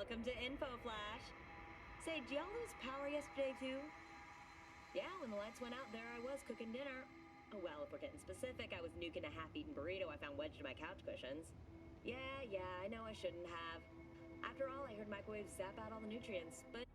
Welcome to Info Flash. Say, did y'all lose power yesterday too? Yeah, when the lights went out, there I was cooking dinner. Oh well, if we're getting specific, I was nuking a half-eaten burrito I found wedged in my couch cushions. Yeah, I know I shouldn't have. After all, I heard microwaves zap out all the nutrients, but...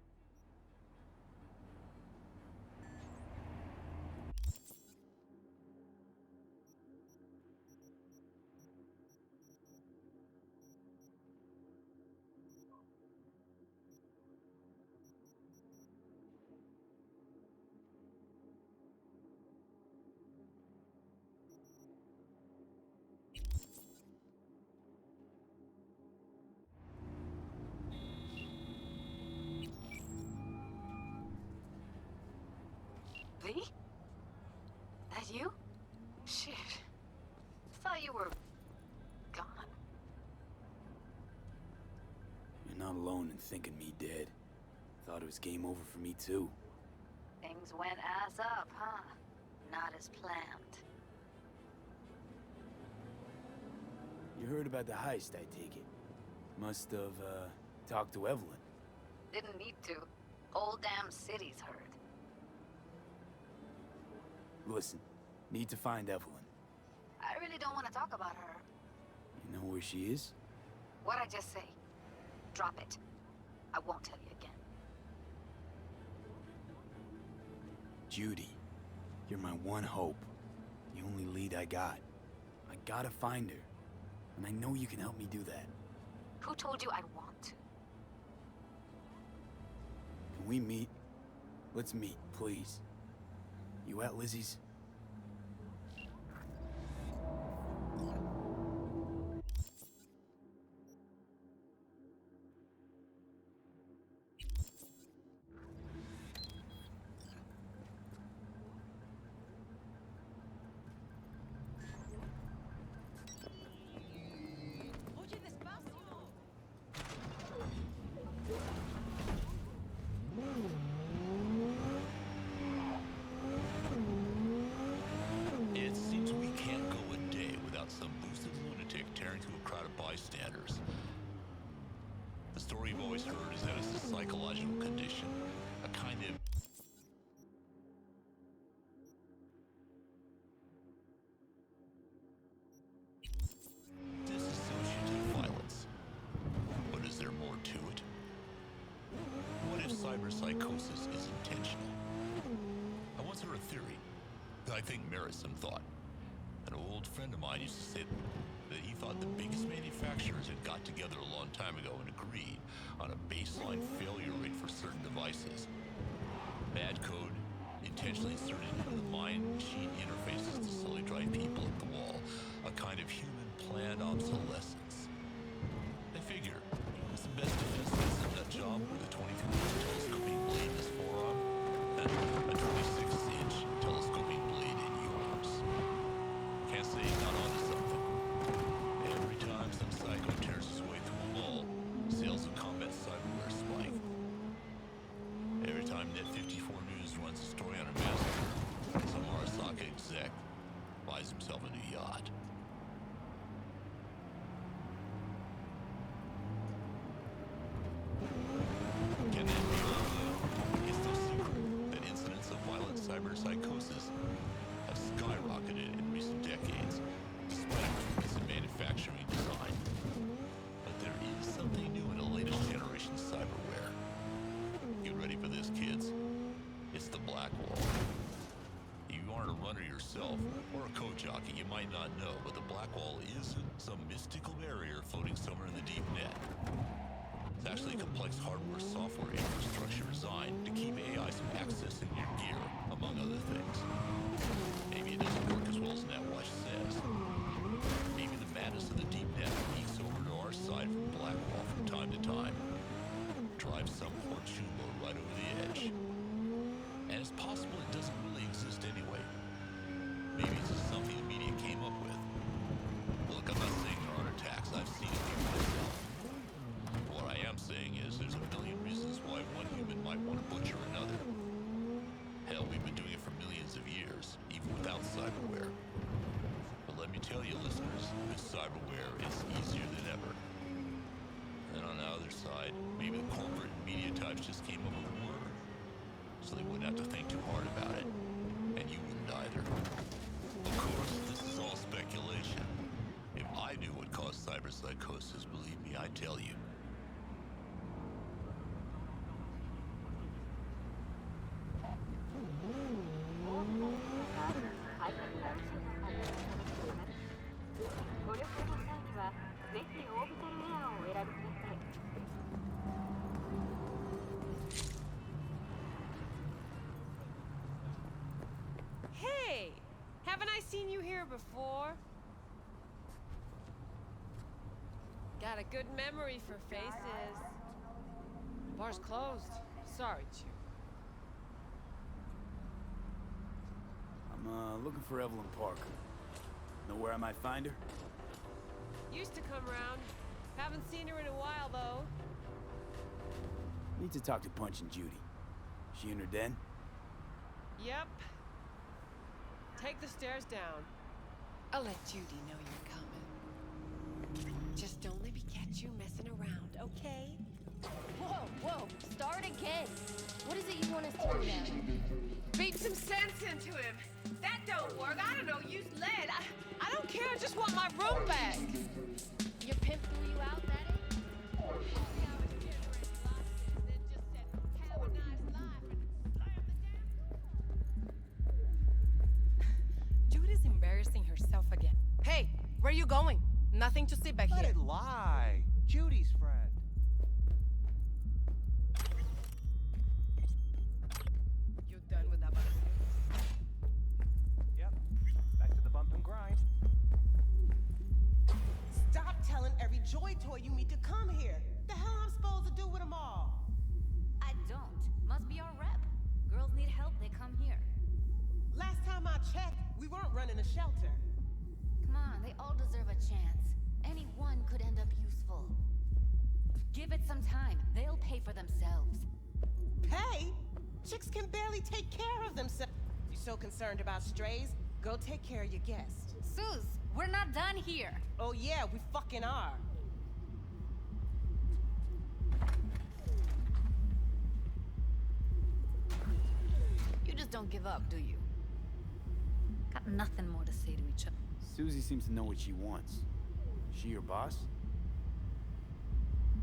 V? That you? Shit. Thought you were... gone. You're not alone in thinking me dead. Thought it was game over for me too. Things went ass up, huh? Not as planned. You heard about the heist, I take it. Must have, talked to Evelyn. Didn't need to. Whole damn city's heard. Listen, need to find Evelyn. I really don't want to talk about her. You know where she is? What'd I just say? Drop it. I won't tell you again. Judy, you're my one hope. The only lead I got. I gotta find her. And I know you can help me do that. Who told you I want to? Can we meet? Let's meet, please. You at Lizzie's? It seems we can't go a day without some boosted lunatic tearing through a crowd of bystanders. The story you've always heard is that it's a psychological condition, a kind of... dissociative violence. But is there more to it? What if cyberpsychosis is intentional? I once heard a theory that I think merits some thought. An old friend of mine used to say that he thought the biggest manufacturers had got together a long time ago and agreed on a baseline failure rate for certain devices. Bad code, intentionally inserted into the mind-machine interfaces to slowly drive people up the wall. A kind of human planned obsolescence. They figure, what's the best defense against a nut job with a 23-inch telescoping blade in his forearm? A 26-inch telescoping blade in yours. Can't say he's not onto something. Every time some psycho tears his way through a wall, sales of combat cyberware spike. Every time Net54 News runs a story on a massacre, some Arasaka exec buys himself a new yacht. Can that be all? It's no secret that incidents of violent cyberpsychosis have skyrocketed in recent decades, despite improvements in manufacturing design. But there is something new in the latest generation cyberware. Get ready for this, kids. It's the Black Wall. If you aren't a runner yourself, or a coach jockey, you might not know, but the Black Wall isn't some mystical barrier floating somewhere in the deep net. It's actually a complex hardware-software infrastructure designed to keep AI from accessing your gear, among other things. Maybe it doesn't work as well as NetWatch says. Maybe the madness of the deep net leaks over to our side from Blackwall from time to time. Drive some poor chumbo right over the edge. And it's possible it doesn't really exist anyway. Maybe it's just something the media came up with. Look, I'm not saying there aren't attacks. I've seen a few myself. What I am saying is there's a million reasons why one human might want to butcher another. Hell, we've been doing it for millions of years, even without cyberware. But let me tell you, listeners, with cyberware, it's easier than ever. And on the other side, maybe the corporate media types just came up with a word, so they wouldn't have to think too hard about it. And you wouldn't either. Of course, this is all speculation. If I knew what caused cyberpsychosis, believe me, I'd tell you. Hey! Haven't I seen you here before? Got a good memory for faces. Bar's closed. Sorry, Chew. I'm looking for Evelyn Parker. Know where I might find her? Used to come round. Haven't seen her in a while, though. Need to talk to Punch and Judy. She in her den? Yep. Take the stairs down. I'll let Judy know you're coming. Just don't let me catch you messing around, okay? Whoa, whoa, start again. What is it you want us to do now? Beat some sense into him. That don't work. I don't know, use lead. I don't care, I just want my room back. Your pimp threw you out, that is? Judy's embarrassing herself again. Hey, where are you going? Nothing to see back Let here. it lie. Judy's friend. You done with that bus? Yep. Back to the bump and grind. Stop telling every joy toy you meet to come here. The hell I'm supposed to do with them all? I don't. Must be our rep. Girls need help, they come here. Last time I checked, we weren't running a shelter. Come on, they all deserve a chance. Any one could end up useful. Give it some time. They'll pay for themselves. Pay? Chicks can barely take care of themselves. You so concerned about strays? Go take care of your guests. Sus, we're not done here. Oh yeah, we fucking are. You just don't give up, do you? Got nothing more to say to each other. Susie seems to know what she wants. She your boss?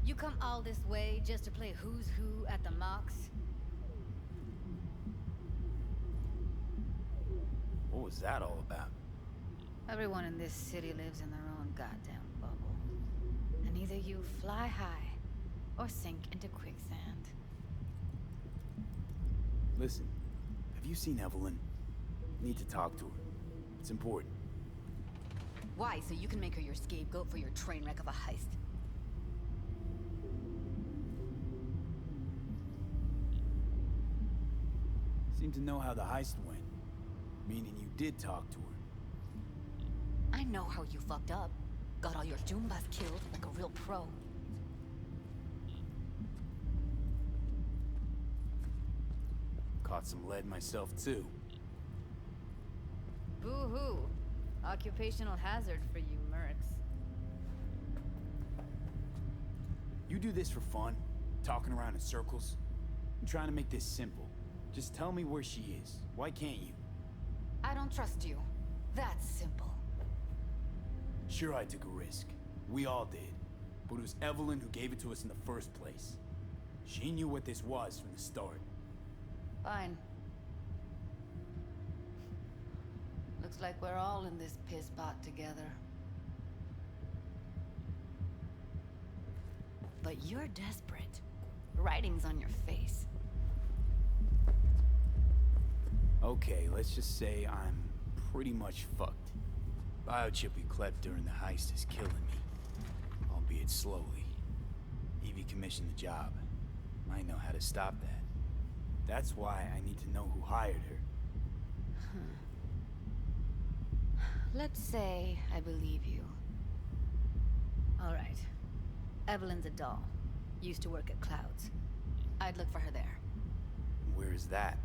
You come all this way just to play who's who at the mocks? What was that all about? Everyone in this city lives in their own goddamn bubble. And either you fly high or sink into quicksand. Listen, have you seen Evelyn? Need to talk to her. It's important. Why? So you can make her your scapegoat for your train wreck of a heist? Seem to know how the heist went. Meaning you did talk to her. I know how you fucked up. Got all your Joombas killed like a real pro. Caught some lead myself too. Boo-hoo. Occupational hazard for you mercs. You do this for fun? Talking around in circles? I'm trying to make this simple. Just tell me where she is. Why can't you? I don't trust you. That's simple. Sure, I took a risk. We all did. But it was Evelyn who gave it to us in the first place. She knew what this was from the start. Fine. Looks like we're all in this piss pot together. But you're desperate. Writing's on your face. Okay, let's just say I'm pretty much fucked. Biochip we clept during the heist is killing me. Albeit slowly. Evie commissioned the job. I know how to stop that. That's why I need to know who hired her. Let's say I believe you. All right. Evelyn's a doll. Used to work at Clouds. I'd look for her there. Where is that?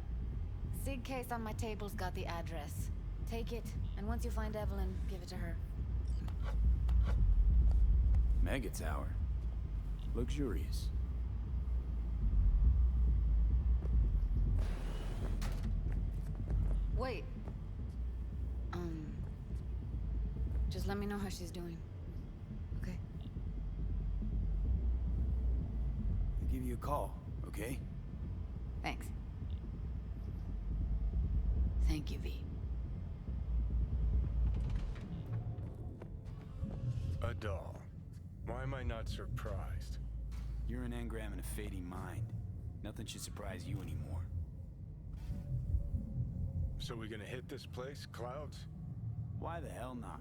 Sig case on my table's got the address. Take it, and once you find Evelyn, give it to her. Mega Tower. Luxurious. Wait. Just let me know how she's doing. Okay? I'll give you a call, okay? Thanks. Thank you, V. A doll. Why am I not surprised? You're an engram and a fading mind. Nothing should surprise you anymore. So we gonna hit this place, Clouds? Why the hell not?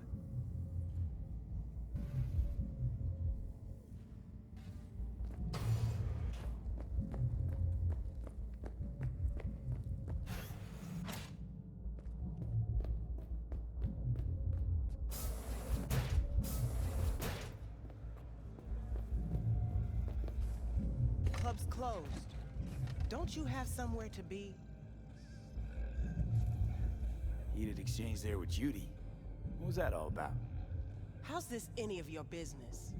Club's closed. Don't you have somewhere to be? Heated exchange there with Judy. What was that all about? How's this any of your business?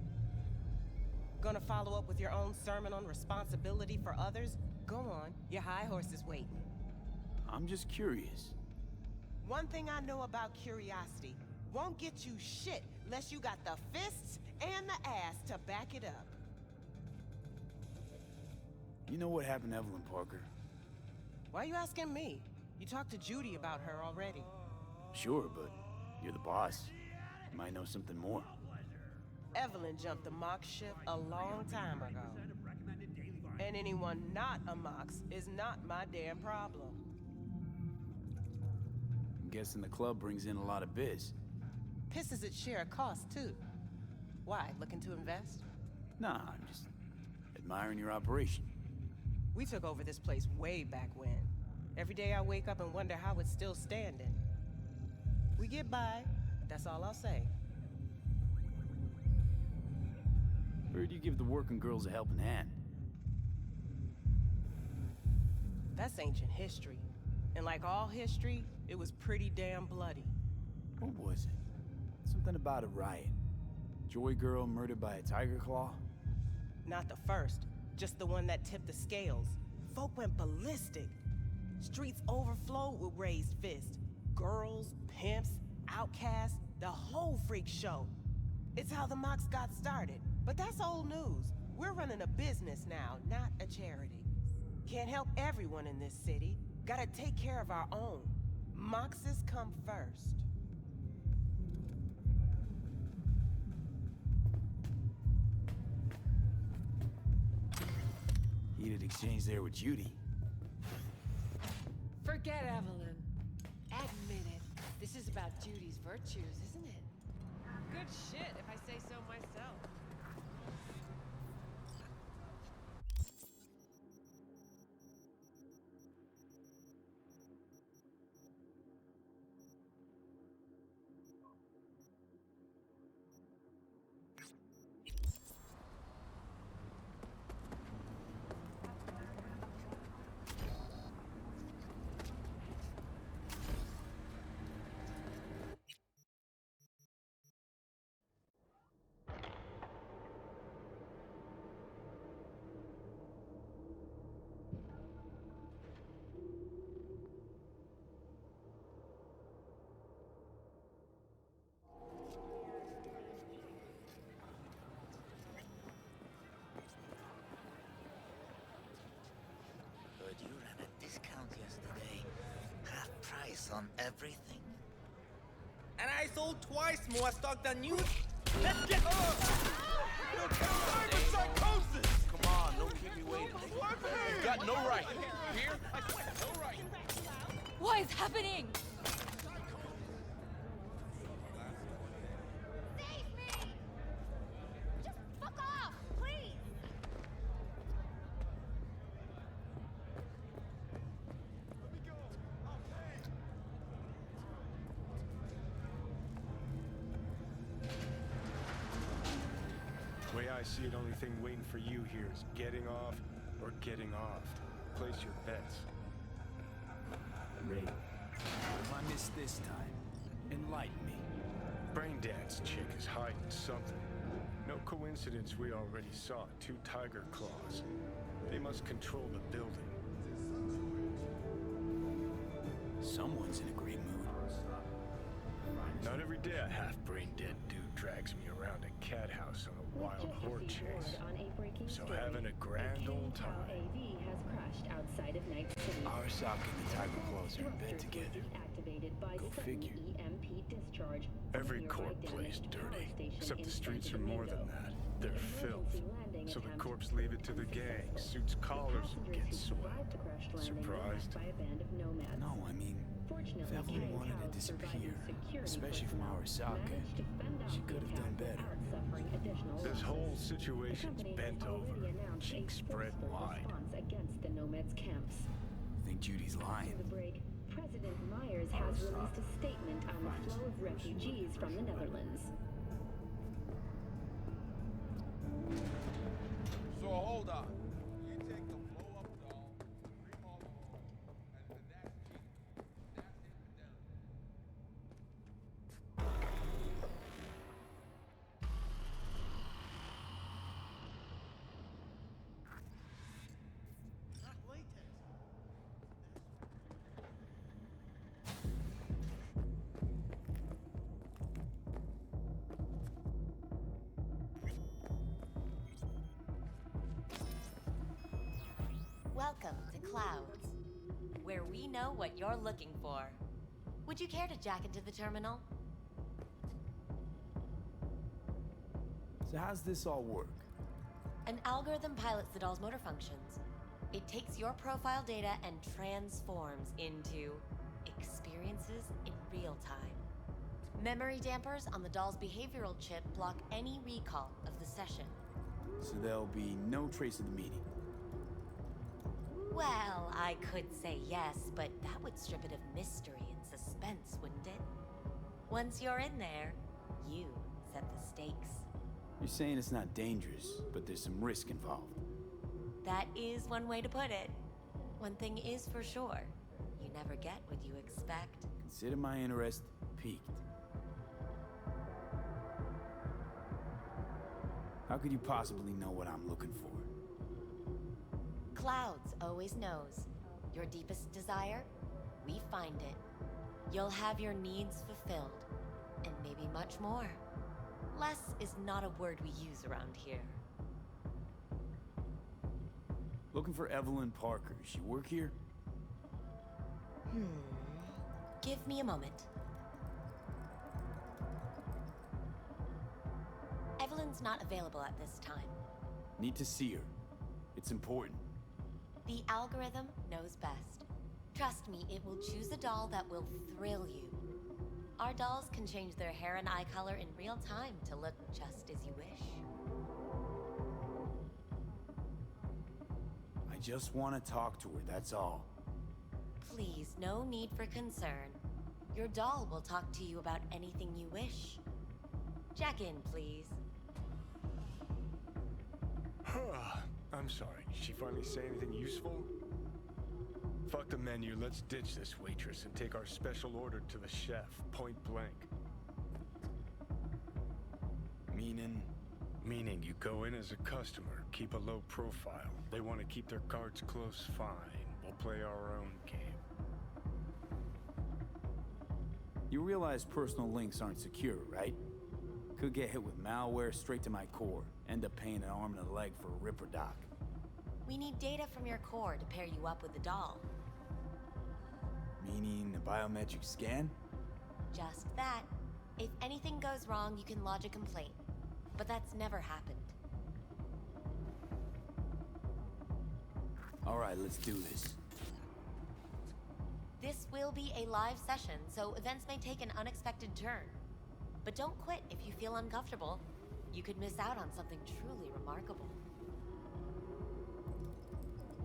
Gonna follow up with your own sermon on responsibility for others? Go on, your high horse is waiting. I'm just curious. One thing I know about curiosity, won't get you shit unless you got the fists and the ass to back it up. You know what happened to Evelyn Parker? Why are you asking me? You talked to Judy about her already. Sure, but you're the boss. You might know something more. Evelyn jumped the Mox ship a long time ago. And anyone not a Mox is not my damn problem. I'm guessing the club brings in a lot of biz. Pisses its share of cost, too. Why, looking to invest? Nah, I'm just admiring your operation. We took over this place way back when. Every day I wake up and wonder how it's still standing. We get by, that's all I'll say. Heard you give the working girls a helping hand. That's ancient history. And like all history, it was pretty damn bloody. What was it? Something about a riot. Joy girl murdered by a tiger claw? Not the first, just the one that tipped the scales. Folk went ballistic. Streets overflowed with raised fists. Girls, pimps, outcasts, the whole freak show. It's how the Mox got started. But that's old news. We're running a business now, not a charity. Can't help everyone in this city. Gotta take care of our own. Moxes come first. Heated exchange there with Judy. Forget Evelyn. Admit it. This is about Judy's virtues, isn't it? Good shit, if I say so myself. Heard you ran a discount yesterday. Half price on everything. And I sold twice more stock than you. Let's get psychosis! Come on, don't keep me waiting. You got no right. Here? No right. What is happening? Save me! Just fuck off, please! The way I see it, only thing waiting for you here is getting off or getting off. Place your bets. Ray, if I miss this time, enlighten me. Braindad's chick is hiding something. No coincidence we already saw 2 tiger claws. They must control the building. Someone's in a great mood. Not every day a half-brain dead dude drags me around a cat house on a wild horde chase. So having a grand old time. AV has crashed outside of Night City. Arasaka and the Tiger Claws are in bed together. Go figure. EMP discharge. Every corp plays dirty, except the streets are more than that. They're filth. So the corps leave it to the gang. Suits collars and get swept. Surprised? No, I mean, if Evelyn wanted to disappear, especially from Arasaka, she could have done better. This whole situation's bent over, cheeks spread wide. Against the nomads' camps. Think Judy's lying. President Myers has released a statement on the flow of refugees from the Netherlands. So hold on. You take the blow up doll, remodel and the next cheap. That's infidelity. Welcome to Clouds, where we know what you're looking for. Would you care to jack into the terminal? So how's this all work? An algorithm pilots the doll's motor functions. It takes your profile data and transforms into experiences in real time. Memory dampers on the doll's behavioral chip block any recall of the session. So there'll be no trace of the meeting. Well, I could say yes, but that would strip it of mystery and suspense, wouldn't it? Once you're in there, you set the stakes. You're saying it's not dangerous, but there's some risk involved. That is one way to put it. One thing is for sure, you never get what you expect. Consider my interest piqued. How could you possibly know what I'm looking for? Clouds always knows. Your deepest desire, we find it. You'll have your needs fulfilled, and maybe much more. Less is not a word we use around here. Looking for Evelyn Parker. She work here? Give me a moment. Evelyn's not available at this time. Need to see her. It's important. The algorithm knows best. Trust me, it will choose a doll that will thrill you. Our dolls can change their hair and eye color in real time to look just as you wish. I just want to talk to her, that's all. Please, no need for concern. Your doll will talk to you about anything you wish. Jack in, please. I'm sorry, did she finally say anything useful? Fuck the menu, let's ditch this waitress and take our special order to the chef, point blank. Meaning? Meaning you go in as a customer, keep a low profile. They want to keep their cards close, fine. We'll play our own game. You realize personal links aren't secure, right? Could get hit with malware straight to my core. End up paying an arm and a leg for a Ripper doc. We need data from your core to pair you up with the doll. Meaning a biometric scan? Just that. If anything goes wrong, you can lodge a complaint. But that's never happened. All right, let's do this. This will be a live session, so events may take an unexpected turn. But don't quit if you feel uncomfortable. You could miss out on something truly remarkable.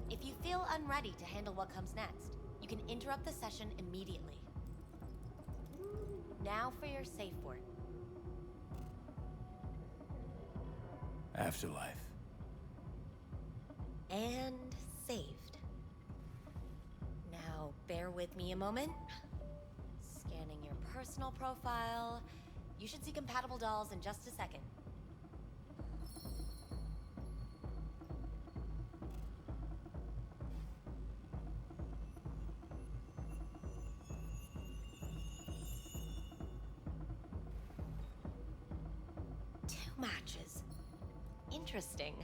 If you feel unready to handle what comes next, you can interrupt the session immediately. Now for your safe word. Afterlife. And saved. Now, bear with me a moment. Scanning your personal profile. You should see compatible dolls in just a second. 2 matches. Interesting.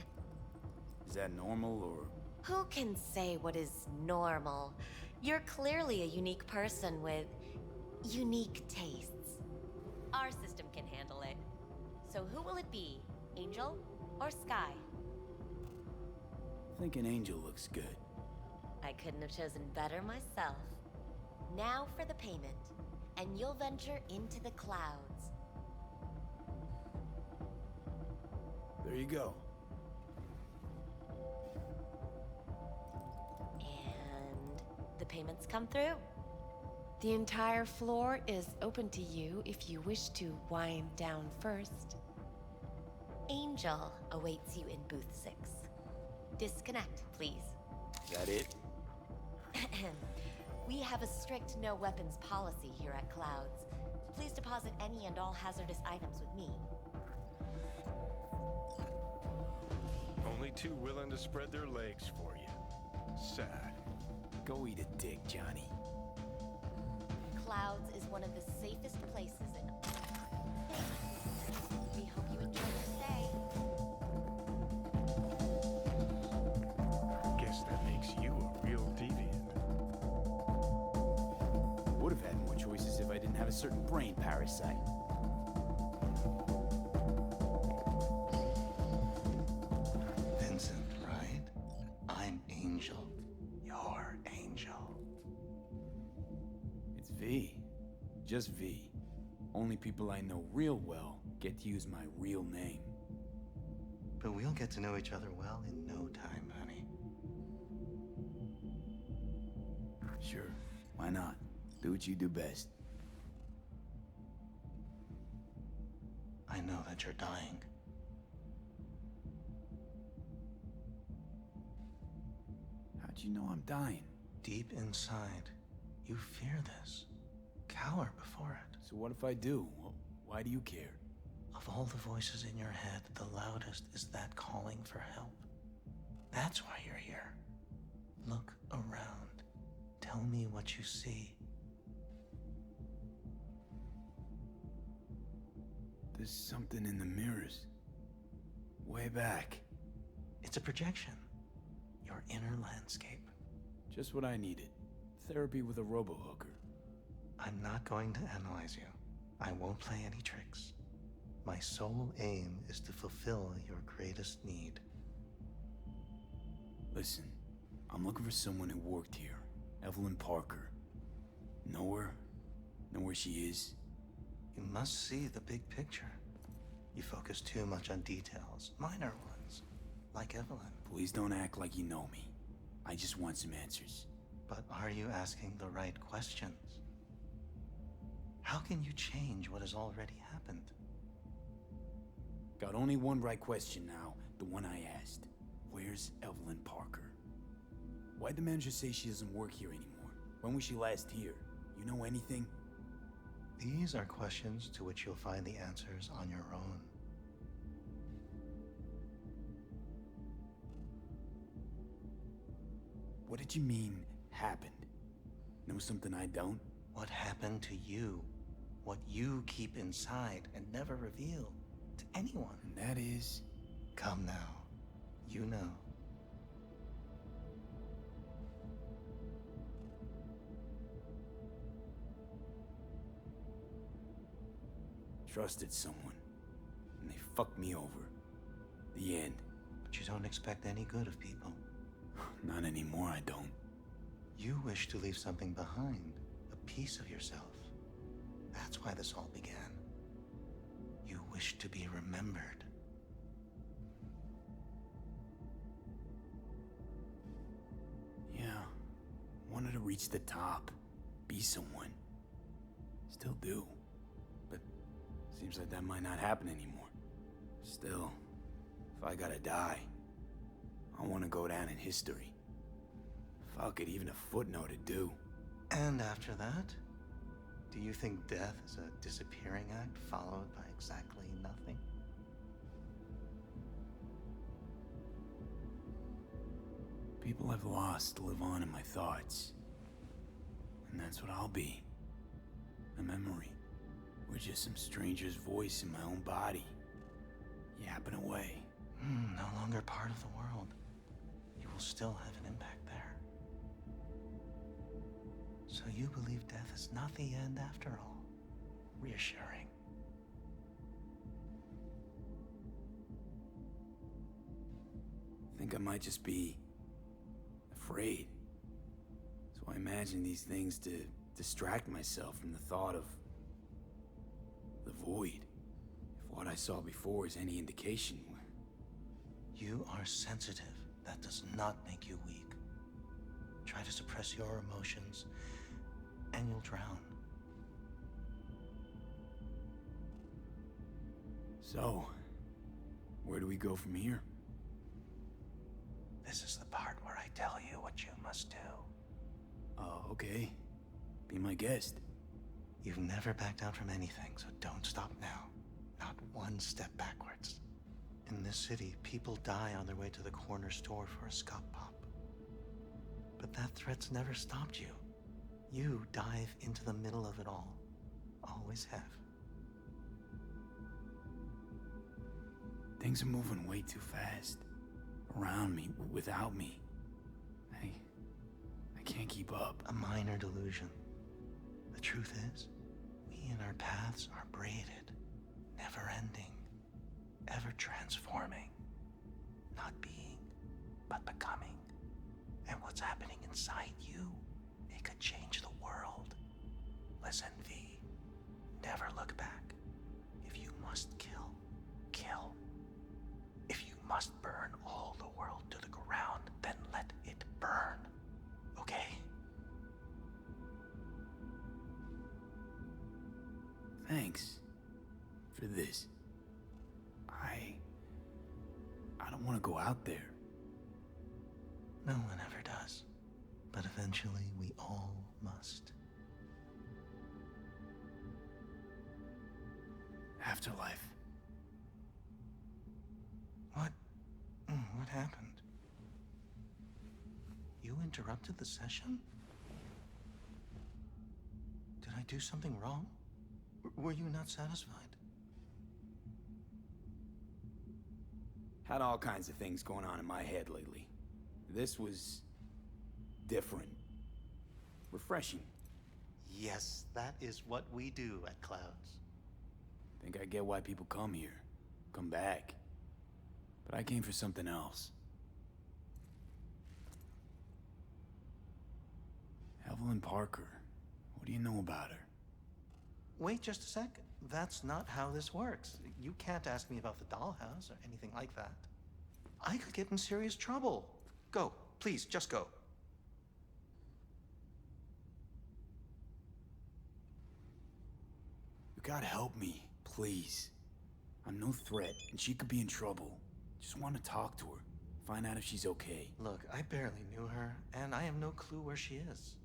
Is that normal, or...? Who can say what is normal? You're clearly a unique person with unique tastes. Our system can handle it. So who will it be? Angel or Sky? I think an angel looks good. I couldn't have chosen better myself. Now for the payment, and you'll venture into the clouds. There you go. And the payments come through. The entire floor is open to you if you wish to wind down first. Angel awaits you in booth 6. Disconnect, please. That it? We have a strict no weapons policy here at Clouds. Please deposit any and all hazardous items with me. Only 2 willing to spread their legs for you. Sad. Go eat a dick, Johnny. Clouds is one of the safest places in... We hope you enjoy your stay. Guess that makes you a real deviant. Would have had more choices if I didn't have a certain brain parasite. Vincent, right? I'm Angel. You're Angel. It's V. Just V. Only people I know real well get to use my real name. But we'll get to know each other well in no time, honey. Sure, why not? Do what you do best. I know that you're dying. How'd you know I'm dying? Deep inside, you fear this. Cower before it. So what if I do? Why do you care? Of all the voices in your head, the loudest is that calling for help. That's why you're here. Look around. Tell me what you see. There's something in the mirrors. Way back. It's a projection. Your inner landscape. Just what I needed. Therapy with a robo-hooker. I'm not going to analyze you. I won't play any tricks. My sole aim is to fulfill your greatest need. Listen, I'm looking for someone who worked here. Evelyn Parker. Know her? Know where she is? You must see the big picture. You focus too much on details, minor ones, like Evelyn. Please don't act like you know me. I just want some answers. But are you asking the right questions? How can you change what has already happened? Got only one right question now, the one I asked. Where's Evelyn Parker? Why'd the manager say she doesn't work here anymore? When was she last here? You know anything? These are questions to which you'll find the answers on your own. What did you mean, happened? Know something I don't? What happened to you? What you keep inside and never reveal to anyone. And that is... Come now. You know. Trusted someone, and they fucked me over. The end. But you don't expect any good of people. Not anymore, I don't. You wish to leave something behind, a piece of yourself. That's why this all began. You wish to be remembered. Yeah, wanted to reach the top, be someone. Still do. But seems like that might not happen anymore. Still, if I gotta die, I want to go down in history. Fuck it, even a footnote would do. And after that? Do you think death is a disappearing act followed by exactly nothing? People I've lost live on in my thoughts. And that's what I'll be. A memory. Or just some stranger's voice in my own body. yapping away. No longer part of the world. You will still have an impact there. So you believe death is not the end after all. Reassuring. I think I might just be afraid. So I imagine these things to distract myself from the thought of the void. If what I saw before is any indication. You are sensitive. That does not make you weak. Try to suppress your emotions, and you'll drown. So, where do we go from here? This is the part where I tell you what you must do. Okay. Be my guest. You've never backed down from anything, so don't stop now. Not one step backwards. In this city, people die on their way to the corner store for a scop pop. But that threat's never stopped you. You dive into the middle of it all. Always have. Things are moving way too fast. Around me, without me. I can't keep up. A minor delusion. The truth is, we and our paths are braided, never ending, ever transforming. Not being, but becoming. And what's happening inside you, it could change the world. Listen, V. Never look back. If you must kill, kill. If you must burn all the world to the ground, then let it burn. Okay? Thanks for this. I don't want to go out there. No one ever does. But eventually we all must. Afterlife. What? What happened? You interrupted the session? Did I do something wrong? Were you not satisfied? Had all kinds of things going on in my head lately. This was different. Refreshing. Yes, that is what we do at Clouds. Think I get why people come here. Come back. But I came for something else. Evelyn Parker. What do you know about her? Wait just a sec. That's not how this works. You can't ask me about the dollhouse or anything like that. I could get in serious trouble. Go. Please, just go. You gotta help me, please. I'm no threat, and she could be in trouble. Just want to talk to her. Find out if she's okay. Look, I barely knew her, and I have no clue where she is.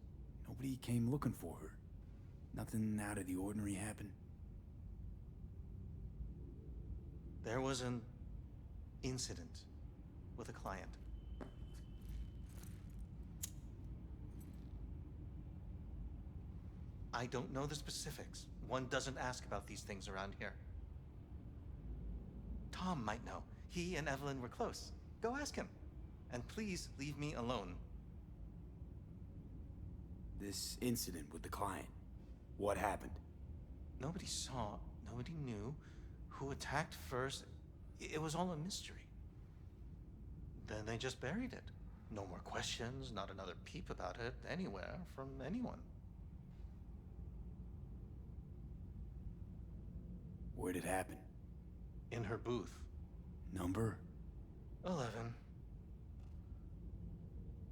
Nobody came looking for her. Nothing out of the ordinary happened. There was an incident with a client. I don't know the specifics. One doesn't ask about these things around here. Tom might know. He and Evelyn were close. Go ask him. And please leave me alone. This incident with the client. What happened? Nobody saw, nobody knew who attacked first. It was all a mystery. Then they just buried it. No more questions, not another peep about it anywhere from anyone. Where'd it happen? In her booth. Number? 11.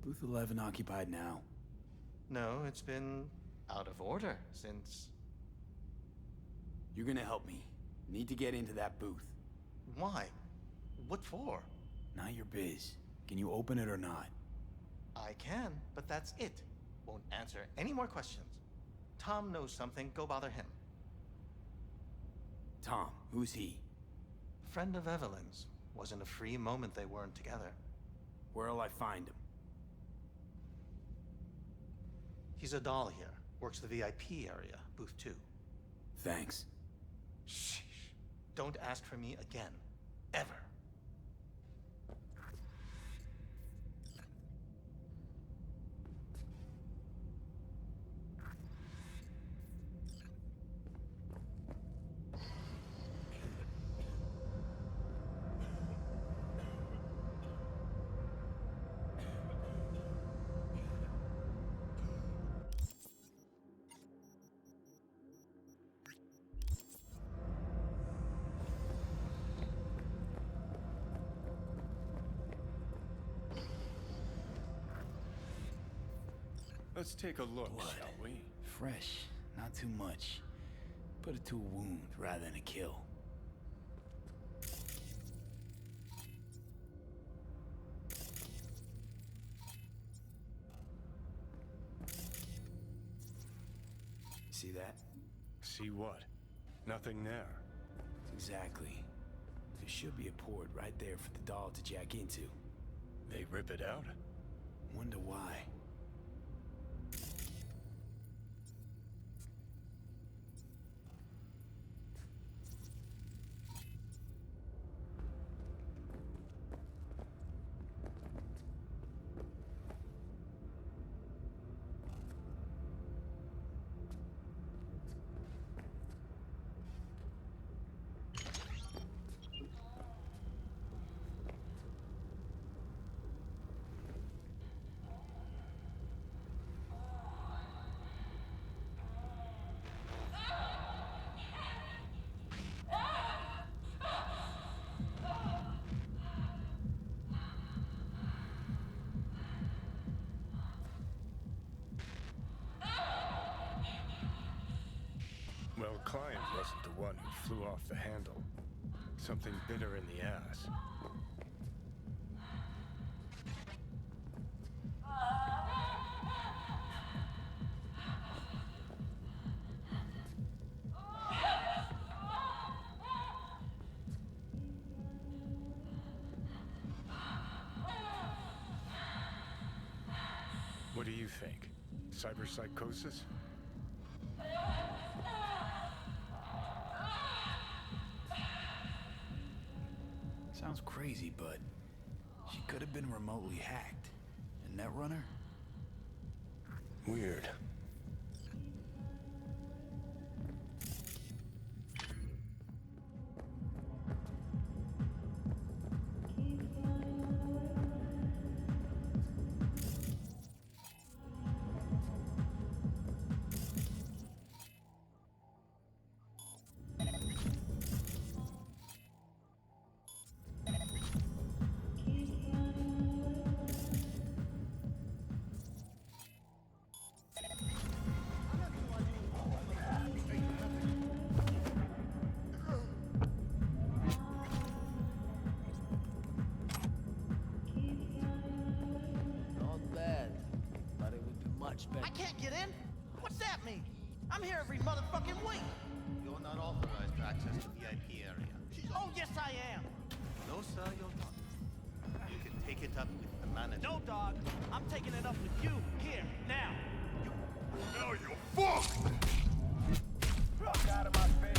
Booth 11 occupied now. No, it's been out of order since... You're gonna help me. Need to get into that booth. Why? What for? Not your biz. Can you open it or not? I can, but that's it. Won't answer any more questions. Tom knows something, go bother him. Tom, who's he? Friend of Evelyn's. Wasn't a free moment they weren't together. Where'll I find him? He's a doll here. Works the VIP area, booth 2. Thanks. Sheesh. Don't ask for me again. Ever. Let's take a look, Blood. shall we? Fresh, not too much. Put it to a wound rather than a kill. See that? See what? Nothing there. Exactly. There should be a port right there for the doll to jack into. They rip it out? Wonder why. Well, Client wasn't the one who flew off the handle. Something bit her in the ass. What do you think? Cyberpsychosis? Sounds crazy, but she could have been remotely hacked. A netrunner? Weird. Not bad, but it would be much better. I can't get in? What's that mean? I'm here every motherfucking week. You're not authorized to access the VIP area. Oh, yes, I am. No, sir, you're not. You can take it up with the manager. No, dog. I'm taking it up with you, here, now. Now you're fucked! Fuck out of my face!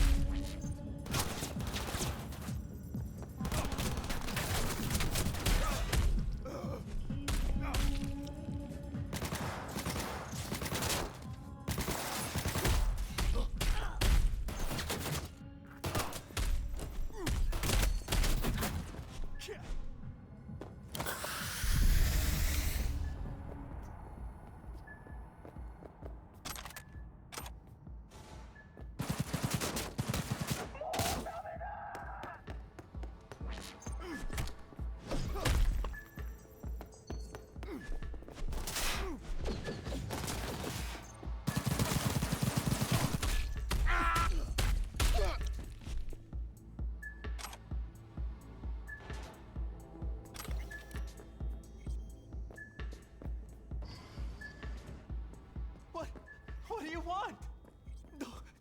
What do you want?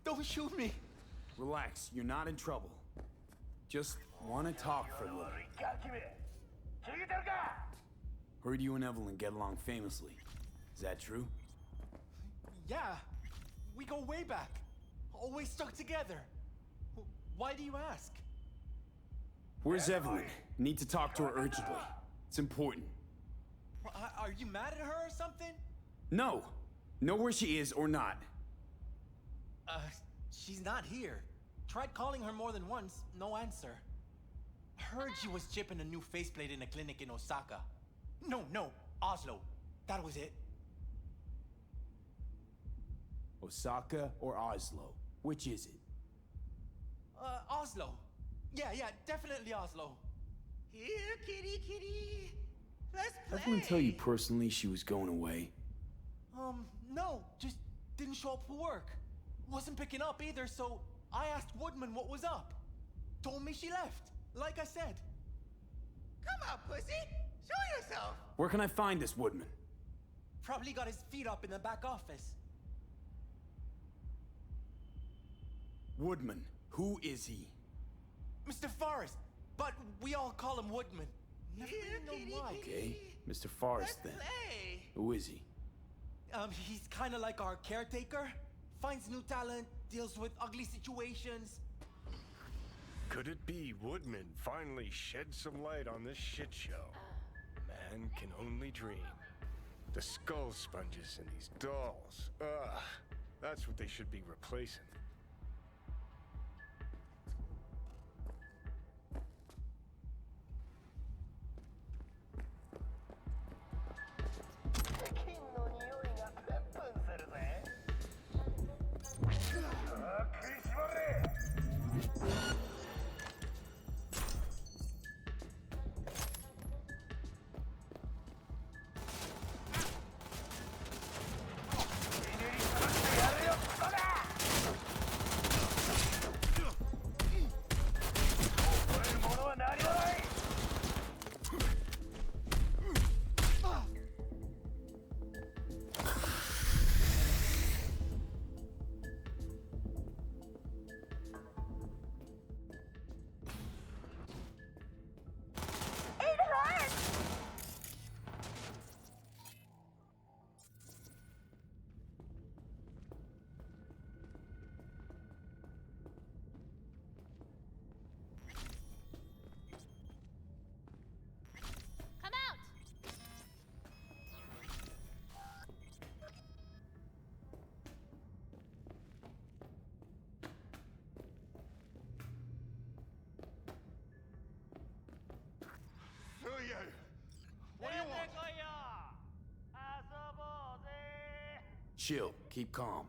Don't shoot me. Relax, you're not in trouble. Just want to talk for a little. Heard you and Evelyn get along famously. Is that true? Yeah, we go way back. Always stuck together. Why do you ask? Where's Evelyn? Need to talk to her urgently. It's important. Are you mad at her or something? No. Know where she is or not. She's not here. Tried calling her more than once, no answer. Heard she was chipping a new faceplate in a clinic in Osaka. No, Oslo. That was it. Osaka or Oslo? Which is it? Oslo. Yeah, definitely Oslo. Here, kitty. Let's play. Evelyn tell you personally she was going away? No, just didn't show up for work. Wasn't picking up either, so I asked Woodman what was up. Told me she left, like I said. Come on, pussy. Show yourself. Where can I find this Woodman? Probably got his feet up in the back office. Woodman, who is he? Mr. Forrest, but we all call him Woodman. Never really know why. Okay, Mr. Forrest then. Play. Who is he? He's kind of like our caretaker. Finds new talent, deals with ugly situations. Could it be Woodman finally shed some light on this shit show? Man can only dream. The skull sponges and these dolls. Ugh, that's what they should be replacing. Chill, keep calm.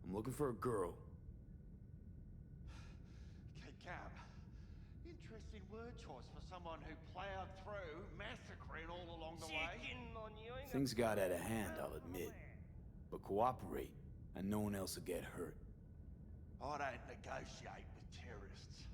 I'm looking for a girl. Okay, Cap. Interesting word choice for someone who plowed through, massacring all along the way. Things got out of hand, I'll admit. But cooperate, and no one else will get hurt. I don't negotiate with terrorists.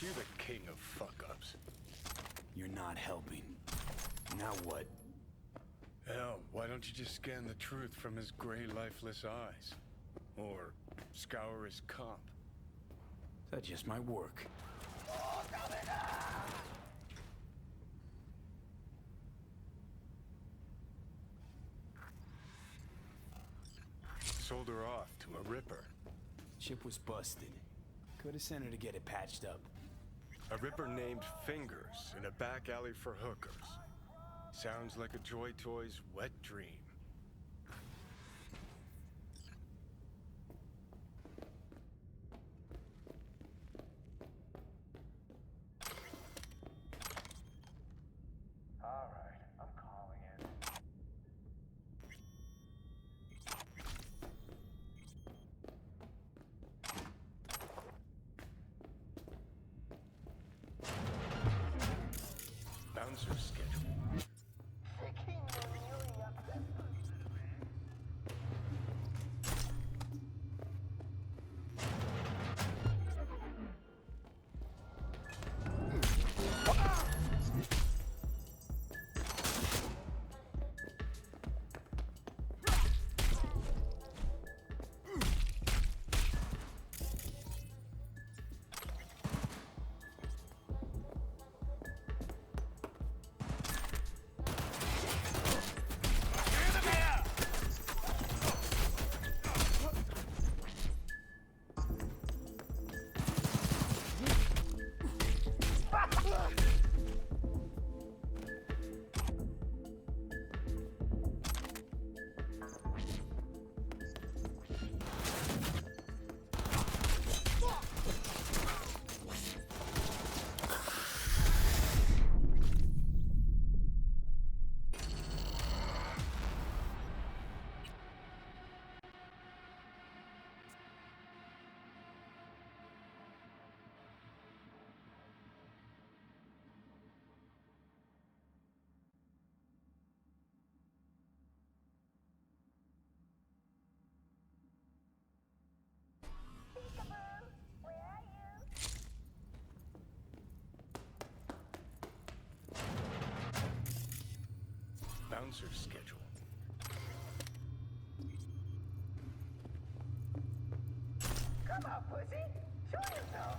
You the king of fuck-ups. You're not helping. Now what? Hell, why don't you just scan the truth from his gray, lifeless eyes? Or scour his comp? That just might work. Sold her off to a ripper. Chip was busted. Could have sent her to get it patched up. A ripper named Fingers in a back alley for hookers. Sounds like a Joy Toy's wet dream. Alright, I'm calling it. Bouncer schedule. bouncer's schedule. Come on, pussy. Show yourself.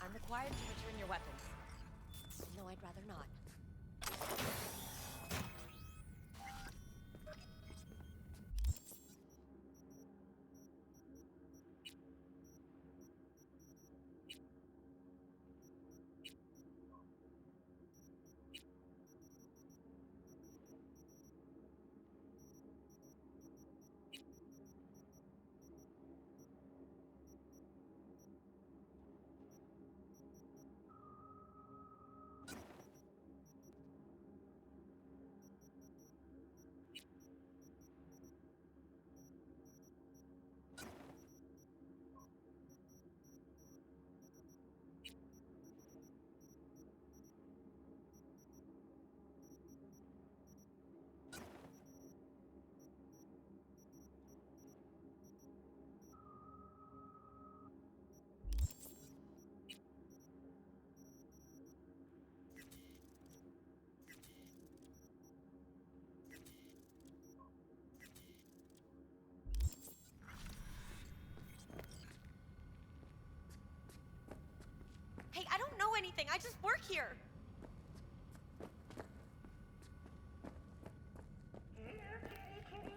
I'm required to return your weapons. No, I'd rather not. Hey, I don't know anything. I just work here. Here, kitty, kitty.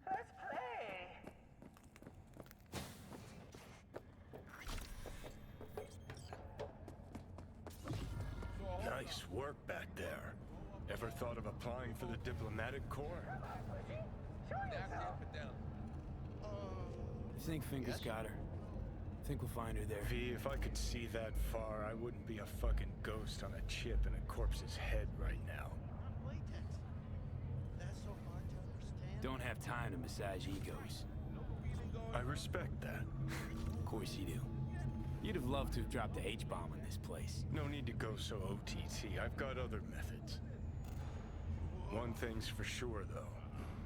Let's play. Nice work back there. Ever thought of applying for the diplomatic corps? Think Finger's got her. Think we'll find her there. V, if I could see that far, I wouldn't be a fucking ghost on a chip in a corpse's head right now. That's so hard to understand. Don't have time to massage egos. I respect that. Of course you do. You'd have loved to have dropped the H-bomb on this place. No need to go so OTT. I've got other methods. One thing's for sure, though.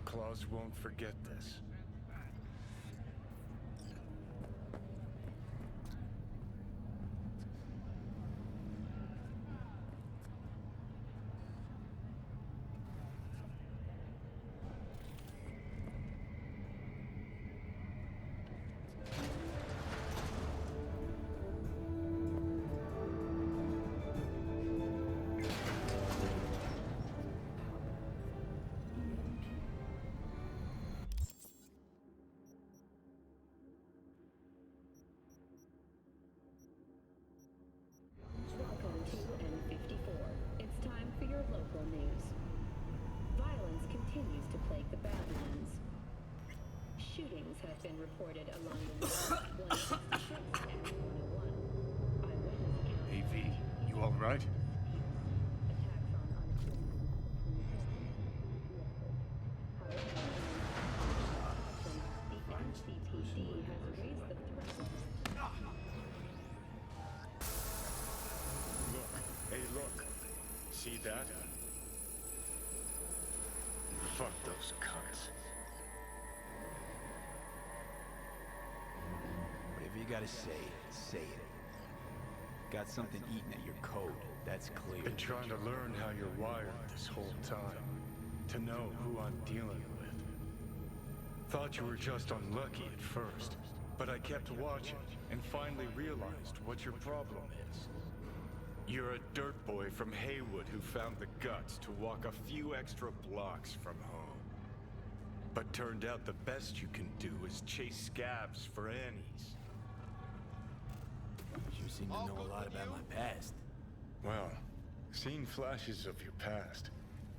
Claus won't forget this. Welcome to N54. It's time for your local news. Violence continues to plague the Badlands. Shootings have been reported along the roads 166 and 101. Eyewitness accounts. Hey, V, you alright? Attacks on unassuming the NCPD has raised the threat. Hey, look. See that? Fuck those cunts. Whatever you gotta say it. Got something eating at your code, that's clear. Been trying to learn how you're wired this whole time. to know who I'm dealing with. Thought you were just unlucky at first, but I kept watching and finally realized what your problem is. You're a dirt boy from Haywood who found the guts to walk a few extra blocks from home. But turned out the best you can do is chase scabs for Annies. You seem to know a lot about my past. Well, seen flashes of your past,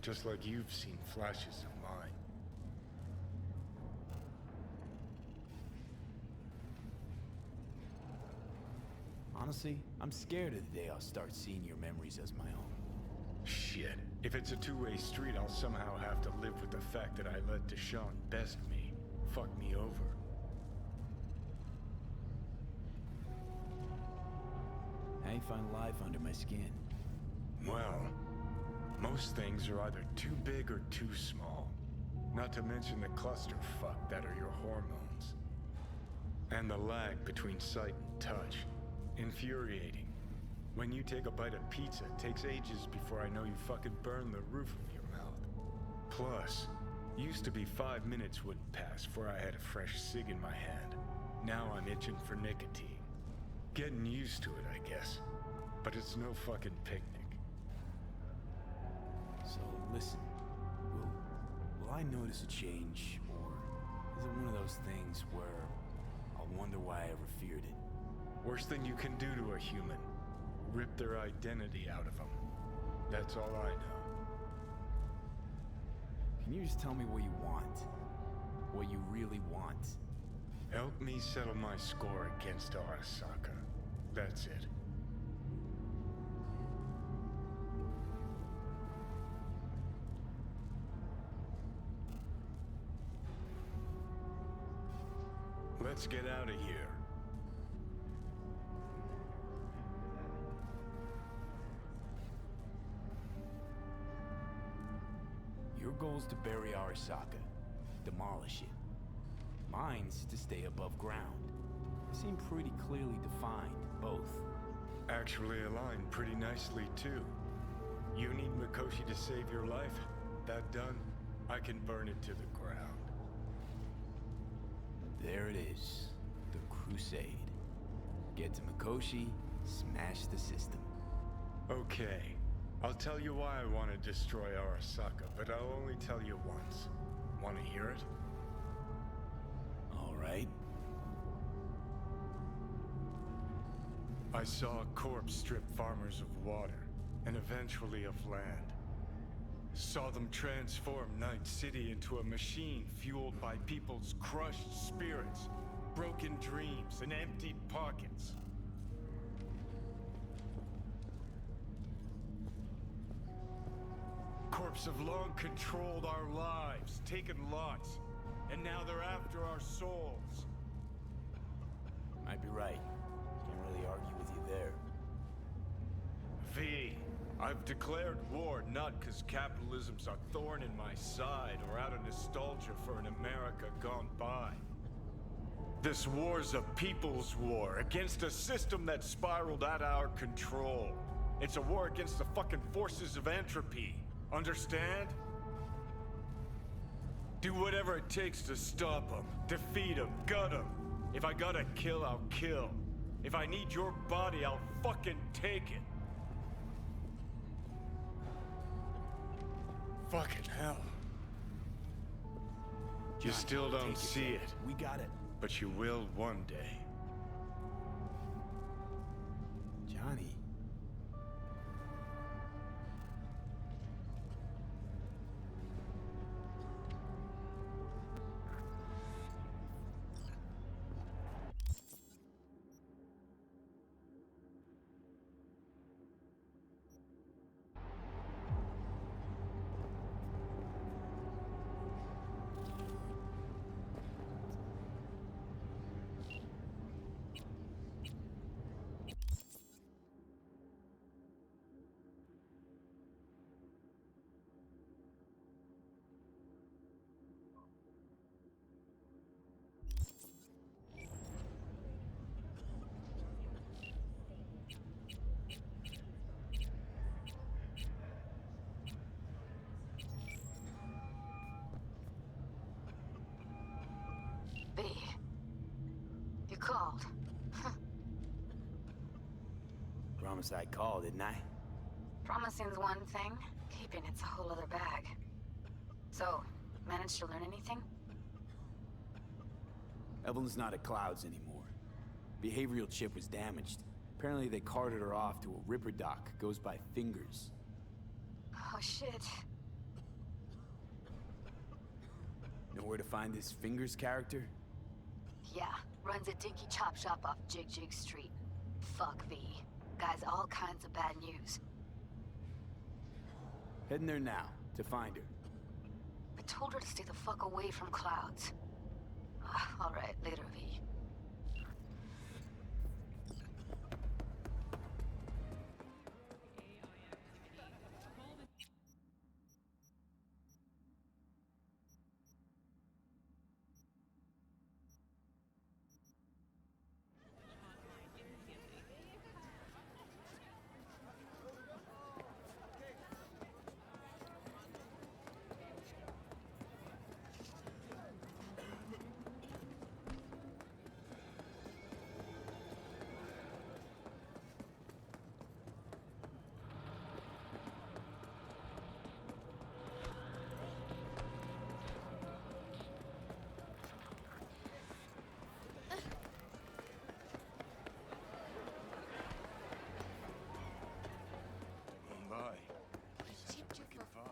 just like you've seen flashes of mine. Honestly, I'm scared of the day I'll start seeing your memories as my own. Shit. If it's a two-way street, I'll somehow have to live with the fact that I let Deshaun best me, fuck me over. How you find life under my skin? Well, most things are either too big or too small. Not to mention the clusterfuck that are your hormones. And the lag between sight and touch. Infuriating. When you take a bite of pizza, it takes ages before I know you fucking burn the roof of your mouth. Plus, used to be 5 minutes wouldn't pass before I had a fresh cig in my hand. Now I'm itching for nicotine. Getting used to it, I guess. But it's no fucking picnic. So, listen. Will I notice a change, or is it one of those things where I'll wonder why I ever feared it? Worst thing you can do to a human. Rip their identity out of them. That's all I know. Can you just tell me what you want? What you really want? Help me settle my score against Arasaka. That's it. Let's get out of here. Your goal's to bury Arasaka, demolish it. Mine's to stay above ground. They seem pretty clearly defined, both. Actually aligned pretty nicely, too. You need Mikoshi to save your life? That done, I can burn it to the ground. There it is. The Crusade. Get to Mikoshi, smash the system. Okay. I'll tell you why I want to destroy Arasaka, but I'll only tell you once. Want to hear it? All right. I saw a corpse strip farmers of water, and eventually of land. Saw them transform Night City into a machine fueled by people's crushed spirits, broken dreams, and emptied pockets. Corps have long controlled our lives, taken lots, and now they're after our souls. Might be right. Can't really argue with you there. V, I've declared war not because capitalism's a thorn in my side or out of nostalgia for an America gone by. This war's a people's war against a system that spiraled out of our control. It's a war against the fucking forces of entropy. Understand? Do whatever it takes to stop them, defeat them, gut them. If I gotta kill, I'll kill. If I need your body, I'll fucking take it. Fucking hell. You Johnny, still don't take see it. We got it. But you will one day. Johnny. Promise I'd call, didn't I? Promising's one thing, keeping it's a whole other bag. So, managed to learn anything? Evelyn's not at Clouds anymore. Behavioral chip was damaged. Apparently they carted her off to a ripper dock. Goes by Fingers. Oh shit. Know where to find this Fingers character? Yeah, runs a dinky chop shop off Jig Jig Street. Fuck V. Guy's all kinds of bad news. Heading there now, to find her. I told her to stay the fuck away from Clouds. Alright, later, V.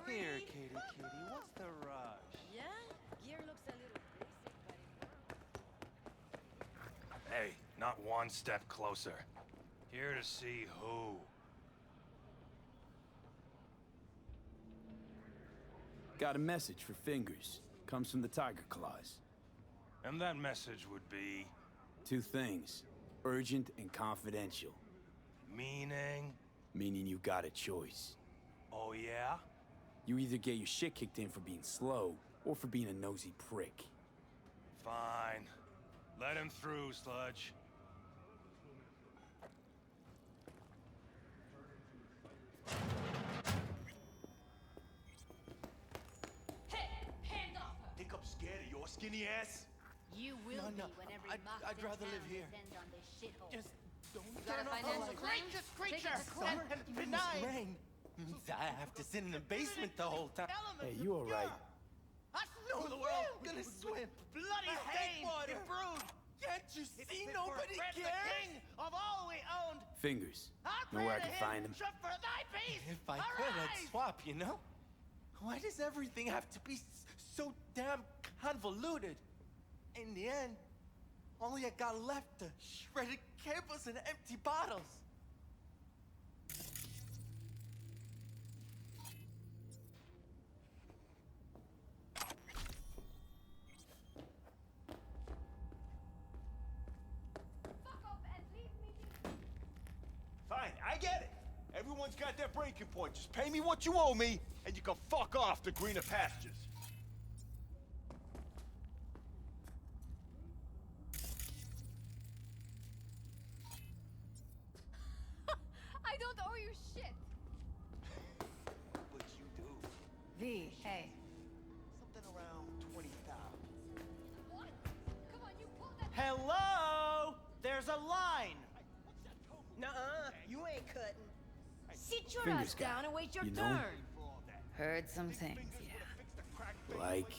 Here, kitty, what's the rush? Yeah? Gear looks a little basic, but Hey, not one step closer. Here to see who. Got a message for Fingers. Comes from the Tiger Claws. And that message would be... Two things. Urgent and confidential. Meaning? Meaning you got a choice. Oh, yeah? You either get your shit kicked in for being slow, or for being a nosy prick. Fine. Let him through, Sludge. hey, hands off her! Think I'm scared of your skinny ass? You will No, be no, when every I'd rather live here. descends on this shithole. Just don't You got a turn off the financial lights. claim? Gracious Take it creature! to court. Summer and benign. Rain means I have to sit in the basement the whole time. Hey, you alright? I No, the I'm world! gonna swim. Bloody stained water. and bruised! Can't you It's see fit nobody for a prince, the cares? king of all we owned! Fingers. I Know where I pray can to find him? Trust for thy peace! If I could, I'd Arise! swap, you know? Why does everything have to be so damn convoluted? In the end, all I got left are shredded cables and empty bottles. Fuck off and leave me be. Fine, I get it. Everyone's got their breaking point. Just pay me what you owe me, and you can fuck off to greener pastures. I don't owe you shit! But you do. V, hey. Something around 20,000. What? Come on, you pulled that. Hello? There's a line. Nuh-uh, you ain't cutting. Sit your Fingers ass guy, down and wait your you know? turn. Heard some things, yeah. Like,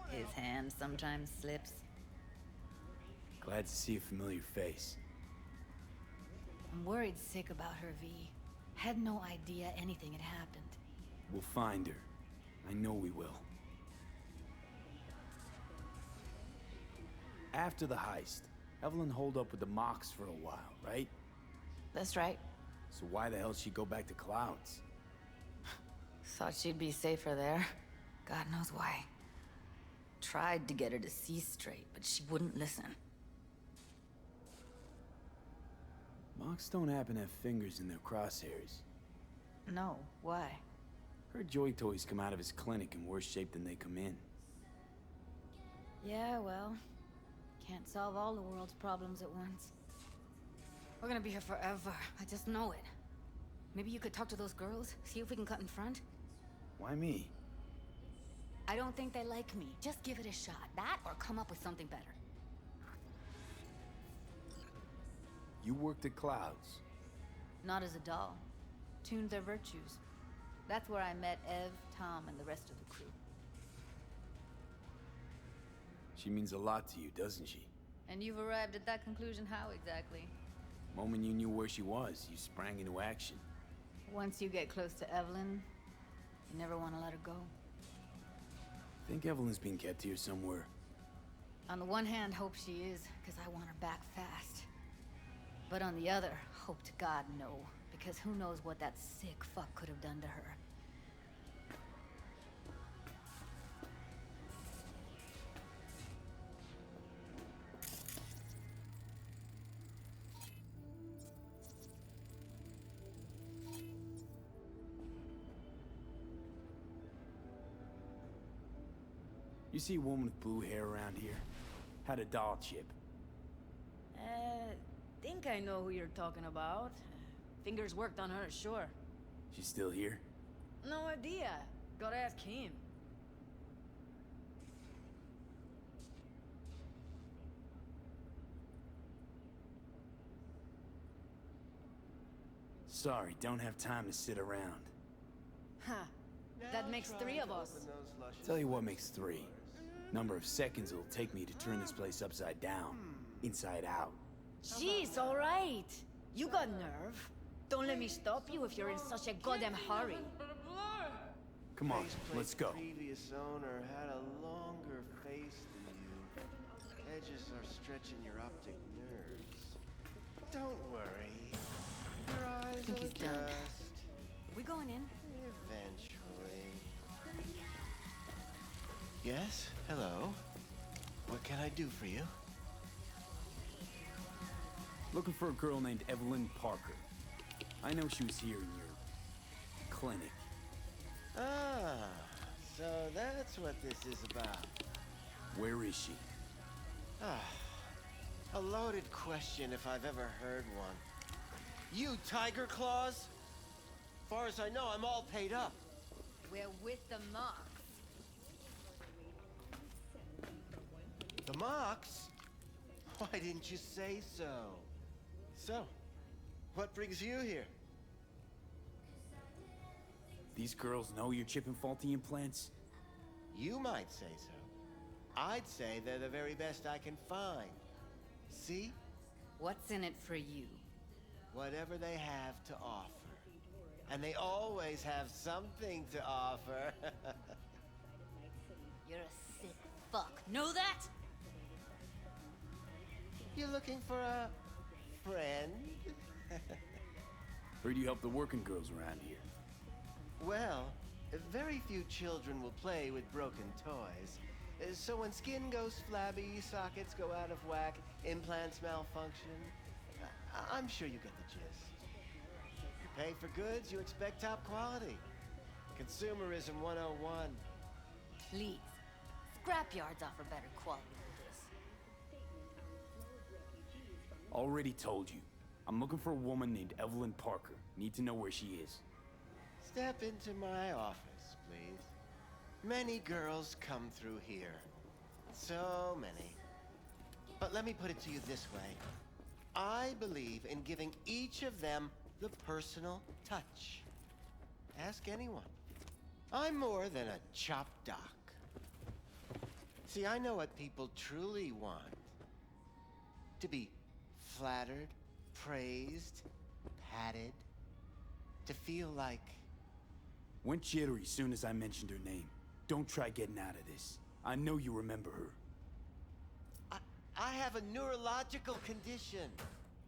His hand sometimes slips. glad to see a familiar face. I'm worried sick about her, V. Had no idea anything had happened. We'll find her. I know we will. After the heist, Evelyn holed up with the Mox for a while, right? That's right. So why the hell she go back to Clouds? Thought she'd be safer there. God knows why. Tried to get her to see straight, but she wouldn't listen. Mox don't happen to have fingers in their crosshairs. No, why? Her joy toys come out of his clinic in worse shape than they come in. Yeah, well, can't solve all the world's problems at once. We're gonna be here forever. I just know it. Maybe you could talk to those girls, see if we can cut in front? Why me? I don't think they like me. Just give it a shot. That or come up with something better. You worked at Clouds. Not as a doll. Tuned their virtues. That's where I met Ev, Tom, and the rest of the crew. She means a lot to you, doesn't she? And you've arrived at that conclusion how exactly? Moment you knew where she was, you sprang into action. Once you get close to Evelyn, you never want to let her go. Think Evelyn's being kept here somewhere. On the one hand, hope she is, because I want her back fast. But on the other, hope to God no, because who knows what that sick fuck could have done to her. You see a woman with blue hair around here? Had a doll chip. Think I know who you're talking about. Fingers worked on her, sure. She's still here? No idea. Gotta ask him. Sorry, don't have time to sit around. Huh. That makes 3 of us. Tell you what makes 3. Number of seconds it'll take me to turn this place upside down. Inside out. Jeez, alright. You got nerve. Don't let me stop you if you're in such a goddamn hurry. Come on, let's go. The previous owner had a longer face than you. Edges are stretching your optic nerves. Don't worry. Your eyes will adjust. We going in? Eventually. Yes? Hello? What can I do for you? Looking for a girl named Evelyn Parker. I know she was here in your clinic. Ah, so that's what this is about. Where is she? Ah, a loaded question if I've ever heard one. You Tiger Claws? Far as I know, I'm all paid up. We're with the Mox. The Mox? Why didn't you say so? So, what brings you here? These girls know you're chipping faulty implants? You might say so. I'd say they're the very best I can find. See? What's in it for you? Whatever they have to offer. And they always have something to offer. You're a sick fuck. Know that? You looking for a friend? Heard you help the working girls around here. Well, very few children will play with broken toys. So when skin goes flabby, sockets go out of whack, implants malfunction, I'm sure you get the gist. You pay for goods, you expect top quality. Consumerism 101. Please. Scrapyards offer better quality than this. Already told you. I'm looking for a woman named Evelyn Parker. Need to know where she is. Step into my office, please. Many girls come through here. So many. But let me put it to you this way. I believe in giving each of them the personal touch. Ask anyone. I'm more than a chop doc. See, I know what people truly want. To be flattered, praised, patted. To feel like... Went jittery soon as I mentioned her name. Don't try getting out of this. I know you remember her. I have a neurological condition.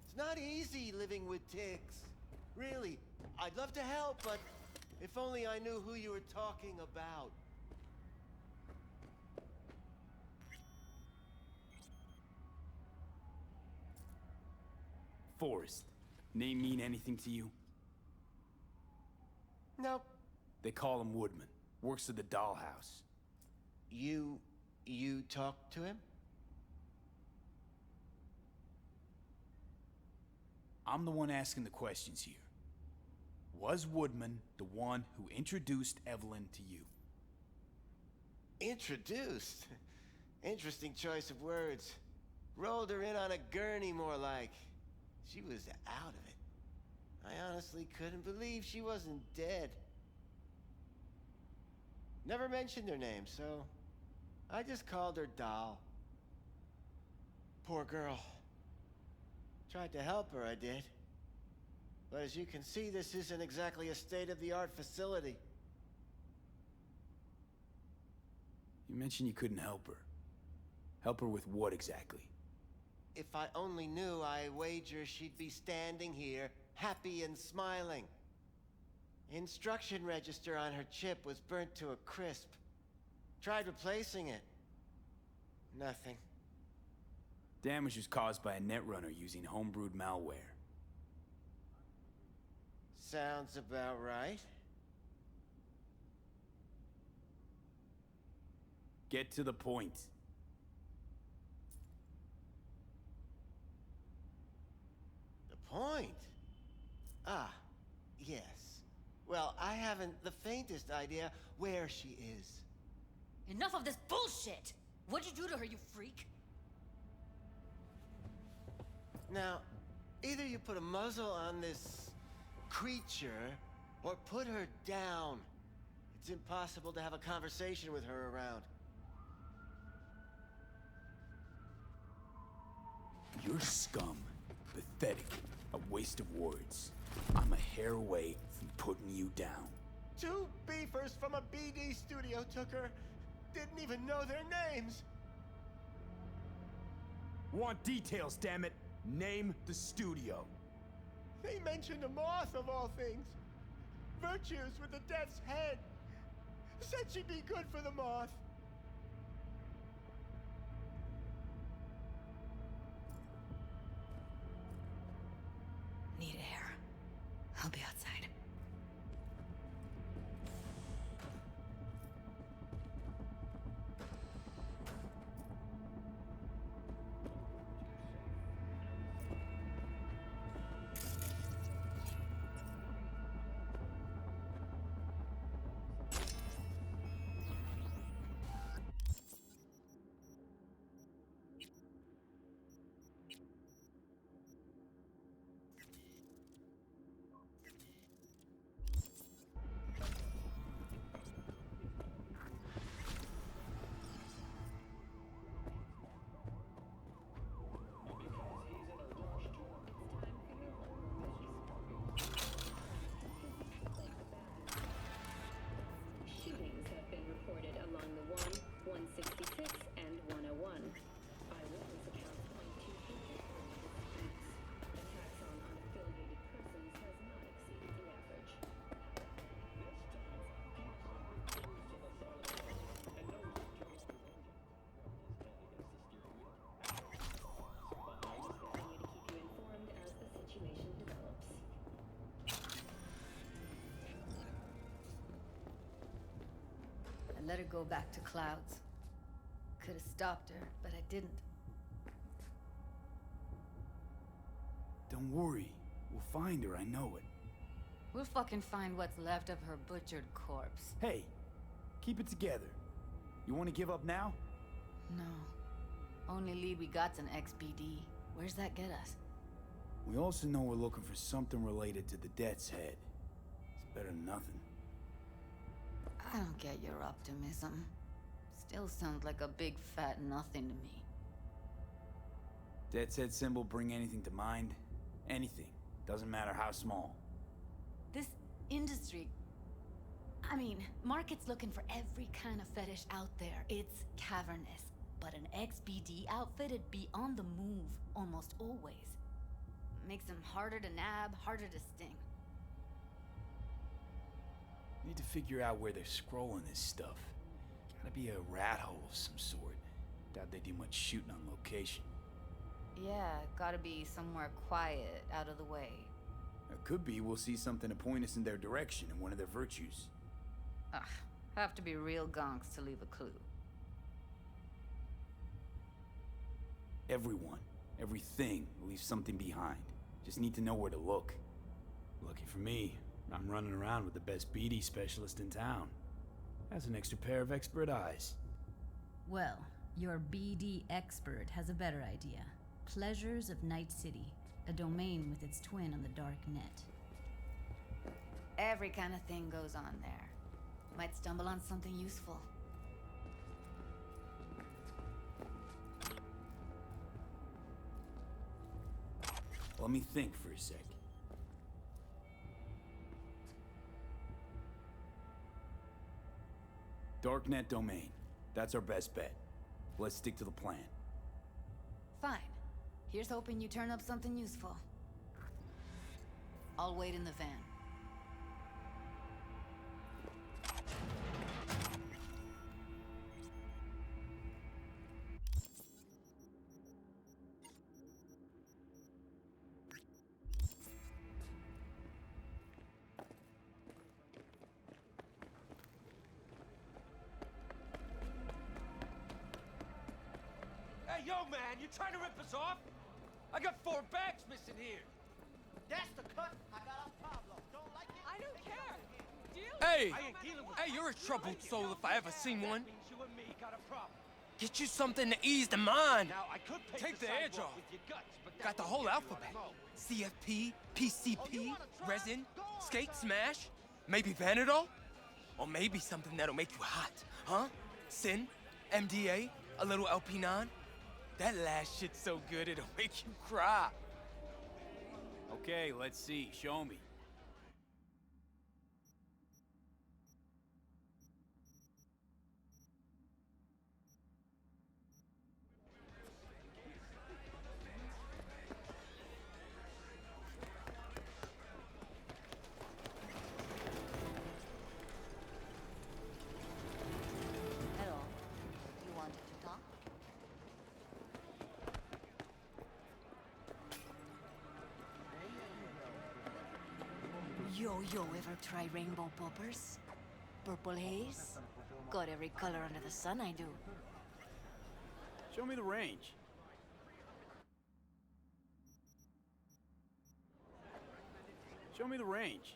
It's not easy living with tics. Really, I'd love to help, but if only I knew who you were talking about. Forrest. Name mean anything to you? Nope. They call him Woodman. Works at the dollhouse. You talked to him? I'm the one asking the questions here. Was Woodman the one who introduced Evelyn to you? Introduced? Interesting choice of words. Rolled her in on a gurney, more like. She was out of it. I honestly couldn't believe she wasn't dead. Never mentioned her name, so I just called her Doll. Poor girl. Tried to help her, I did. But as you can see, this isn't exactly a state-of-the-art facility. You mentioned you couldn't help her. Help her with what exactly? If I only knew, I wager she'd be standing here, happy and smiling. Instruction register on her chip was burnt to a crisp. Tried replacing it. Nothing. Damage was caused by a netrunner using homebrewed malware. Sounds about right. Get to the point. The point? Ah, yes. Well, I haven't the faintest idea where she is. Enough of this bullshit! What'd you do to her, you freak? Now, either you put a muzzle on this creature, or put her down. It's impossible to have a conversation with her around. You're scum. Pathetic. A waste of words. I'm a hair away from putting you down. 2 beefers from a BD studio took her. Didn't even know their names. Want details, damn it. Name the studio. They mentioned a moth of all things. Virtues with the death's head. Said she'd be good for the moth. Need air. I'll be outside. Shootings have been reported along the 166, and 101. Eyewitness accounts point to hatred over the streets. Attacks on unaffiliated persons has not exceeded the average. Continue to keep you informed as the situation develops. I let her go back to Clouds. Could have stopped her, but I didn't. Don't worry. We'll find her, I know it. We'll fucking find what's left of her butchered corpse. Hey, keep it together. You want to give up now? No. Only lead we got's an XBD. Where's that get us? We also know we're looking for something related to the Death's Head. It's better than nothing. I don't get your optimism. Still sounds like a big fat nothing to me. Death's Head symbol bring anything to mind? Anything. Doesn't matter how small. This industry... I mean, market's looking for every kind of fetish out there. It's cavernous. But an XBD outfitted be on the move, almost always. Makes them harder to nab, harder to sting. Need to figure out where they're scrolling this stuff. Gotta be a rat hole of some sort. Doubt they do much shooting on location. Yeah, gotta be somewhere quiet, out of the way. It could be we'll see something to point us in their direction in one of their virtues. Ugh, have to be real gonks to leave a clue. Everyone, everything leaves something behind. Just need to know where to look. Lucky for me, I'm running around with the best BD specialist in town. Has an extra pair of expert eyes. Well, your BD expert has a better idea. Pleasures of Night City, a domain with its twin on the dark net. Every kind of thing goes on there. Might stumble on something useful. Let me think for a sec. Darknet domain. That's our best bet. Let's stick to the plan. Fine. Here's hoping you turn up something useful. I'll wait in the van. Hey, yo, man, you trying to rip us off? I got 4 bags missing here. That's the cut. I got a Pablo. Don't like it? I don't care. Deal. Hey! I ain't dealing with Hey, you're a troubled soul if I ever seen one. means you and me got a problem. Get you something to ease the mind. Now, I could Take the edge off. with your guts, but that Got the won't whole get you alphabet. out of CFP, PCP, resin, skate smash, maybe Vanadol? Or maybe something that'll make you hot, huh? Sin, MDA, a little LP9. That last shit's so good it'll make you cry. Okay, let's see. Show me. Hello. You wanted to talk? Yo, ever try rainbow poppers? Purple haze? Got every color under the sun, I do. Show me the range. Show me the range.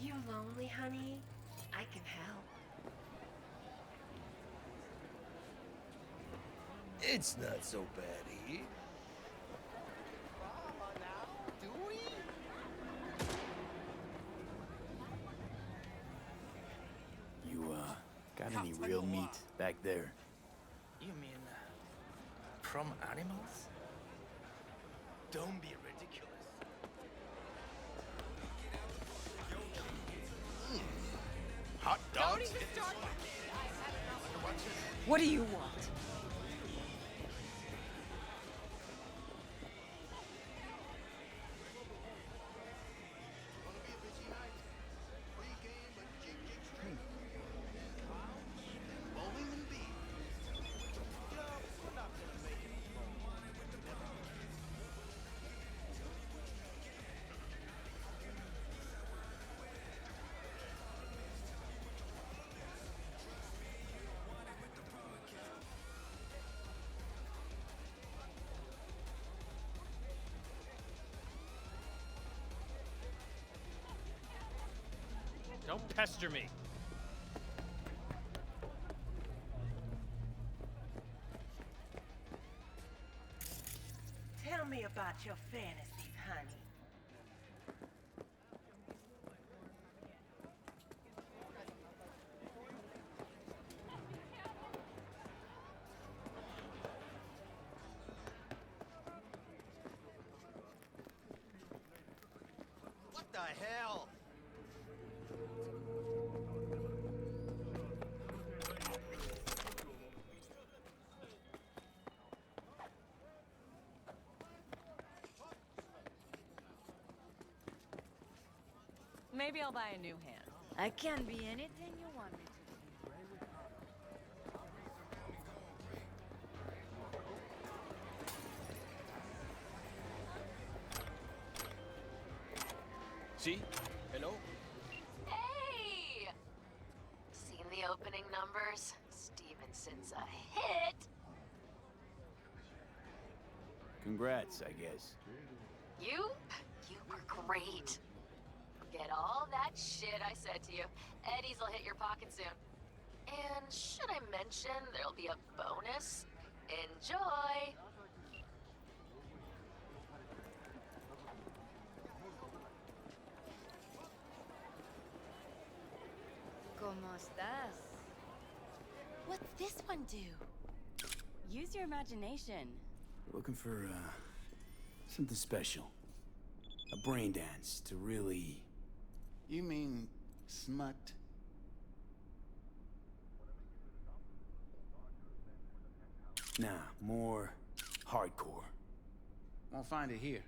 You lonely, honey? I can help. It's not so bad here. You, got any real meat back there? You mean from animals? Don't be ridiculous. Hot Don't dogs? even start. What do you want? Don't pester me. Tell me about your fantasies, honey. the hell? Maybe I'll buy a new hand. I can be anything you want me to See? Hello? Hey! Seen the opening numbers? Stevenson's a hit. Congrats, I guess. You were great. Forget all that shit I said to you. Eddie's will hit your pocket soon. And should I mention there'll be a bonus? Enjoy! ¿Cómo estás? What's this one do? Use your imagination. Looking for, something special. A brain dance to really... You mean smut? Nah, more hardcore. Won't find it here.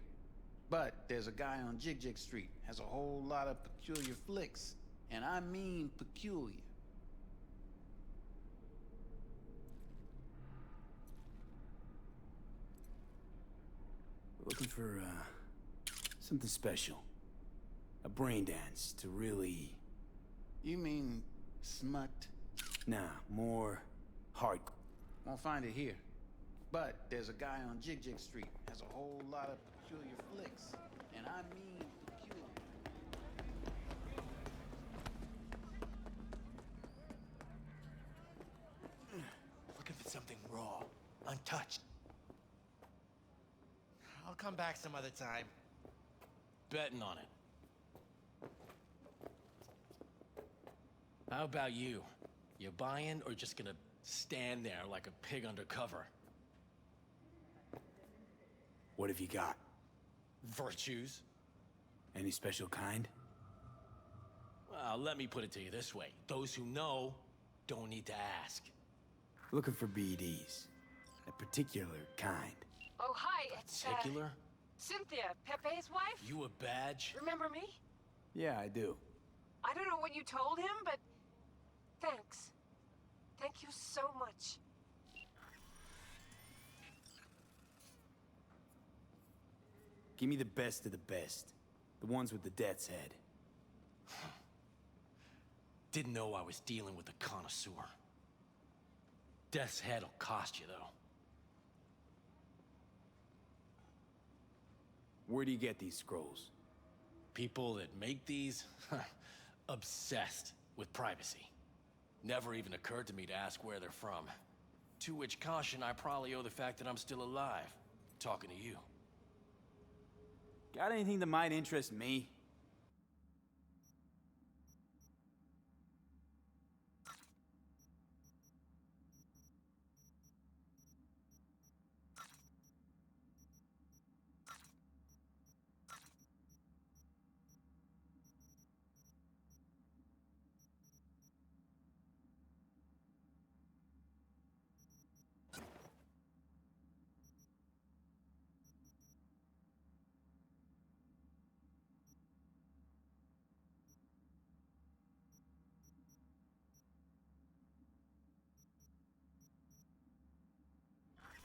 But there's a guy on Jig Jig Street, has a whole lot of peculiar flicks. And I mean peculiar. Looking for, something special. A brain dance to really... You mean smut? Nah, more hardcore. Won't find it here. But there's a guy on Jig Jig Street, has a whole lot of peculiar flicks. And I mean peculiar. Looking for something raw, untouched. I'll come back some other time. Betting on it. How about you? You buying or just gonna stand there like a pig undercover? What have you got? Virtues? Any special kind? Well, let me put it to you this way. Those who know don't need to ask. Looking for BDs. A particular kind. Oh, hi, it's, Particular? Cynthia, Pepe's wife. You a badge? Remember me? Yeah, I do. I don't know what you told him, but thanks. Thank you so much. Give me the best of the best. The ones with the death's head. Didn't know I was dealing with a connoisseur. Death's head'll cost you, though. Where do you get these scrolls? People that make these, obsessed with privacy. Never even occurred to me to ask where they're from. To which caution I probably owe the fact that I'm still alive, talking to you. Got anything that might interest me?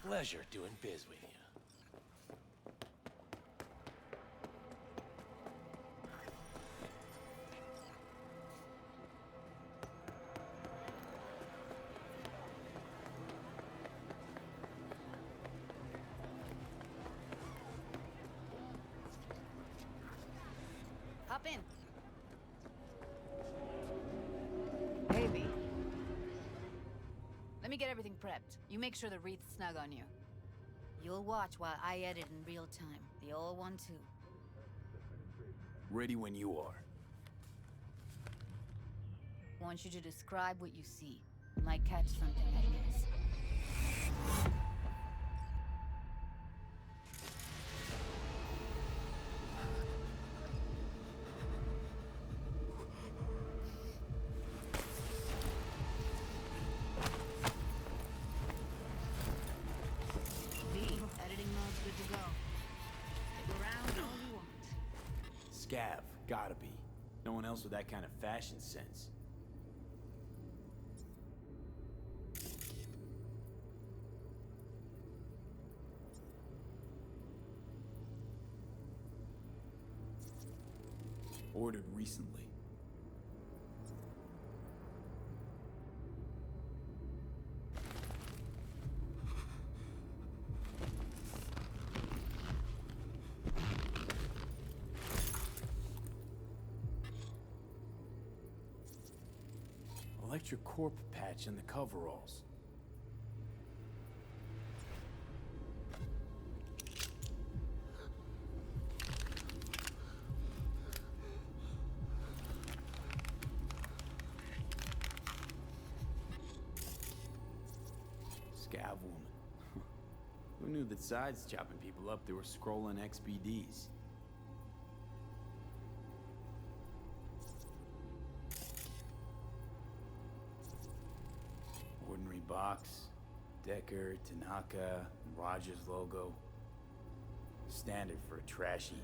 Pleasure doing biz with you. Hop in. Maybe. Let me get everything prepped. You make sure the wreath's snug on you. You'll watch while I edit in real time. The old one, too. Ready when you are. Want you to describe what you see. Might catch something I miss. scav. Gotta be. No one else with that kind of fashion sense. Ordered recently. Electric corp patch in the coveralls. Scav woman. Who knew that sides chopping people up, they were scrolling XBDs? Ordinary box, Decker, Tanaka, and Rogers logo. Standard for a trash heap.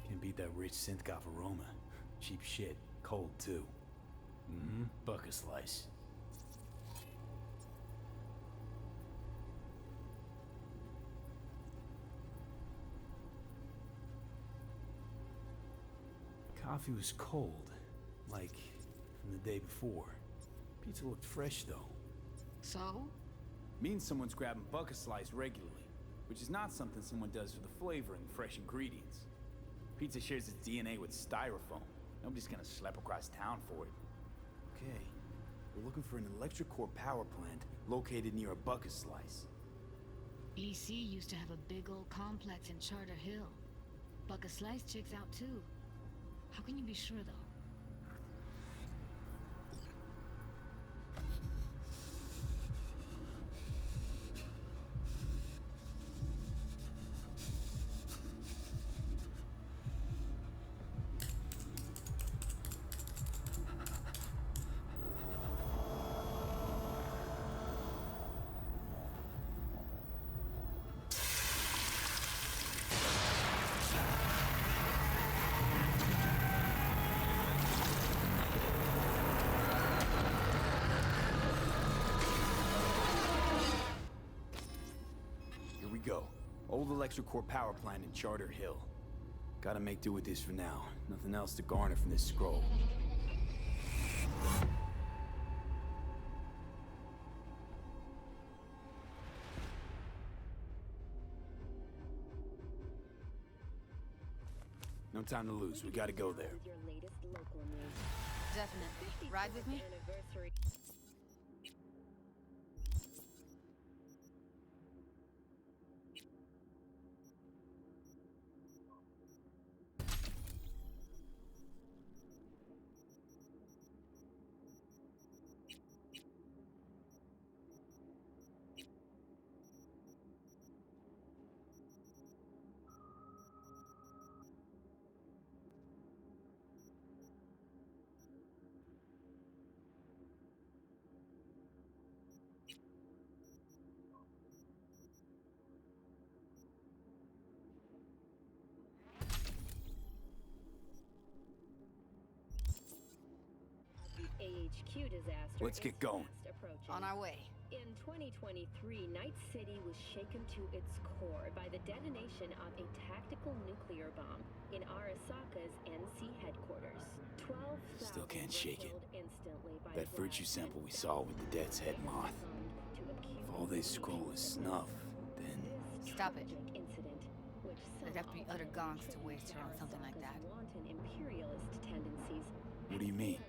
Can't beat that rich synth-goth aroma. Cheap shit, cold too. Mm-hmm, bucket slice. Coffee was cold. Like, from the day before. Pizza looked fresh, though. So? Means someone's grabbing bucket slice regularly, which is not something someone does for the flavor and fresh ingredients. Pizza shares its DNA with styrofoam. Nobody's gonna schlep across town for it. Okay, we're looking for an electric core power plant located near a bucket slice. EC used to have a big old complex in Charter Hill. Bucket Slice checks out too. How can you be sure, though? Go. Old electric core power plant in Charter Hill. Gotta make do with this for now. Nothing else to garner from this scroll. No time to lose. We gotta go there. Definitely. Ride with me? AHQ disaster. Let's get going. On our way. In 2023, Night City was shaken to its core by the detonation of a tactical nuclear bomb in Arasaka's NC headquarters. 12,000 Still can't shake it. instantly by That virtue sample we saw with the Death's Head moth. If all they scroll is snuff, then... Stop it. Incident, which There'd have to be utter gonks to waste her on something like that. wanton imperialist tendencies. What do you mean?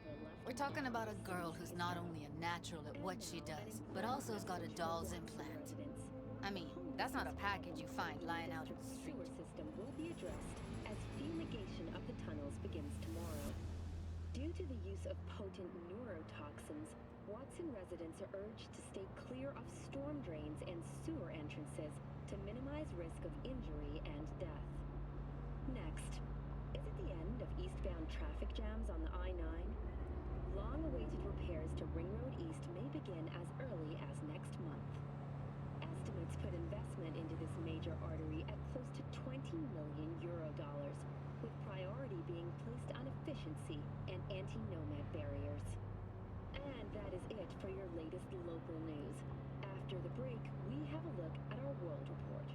We're talking about a girl who's not only a natural at what she does, but also has got a doll's implant. I mean, that's not a package you find lying out in the street. The sewer system will be addressed as fumigation of the tunnels begins tomorrow. Due to the use of potent neurotoxins, Watson residents are urged to stay clear of storm drains and sewer entrances to minimize risk of injury and death. Next, is it the end of eastbound traffic jams on the I-9? Long-awaited repairs to Ring Road East may begin as early as next month. Estimates put investment into this major artery break, we have a look at our world report.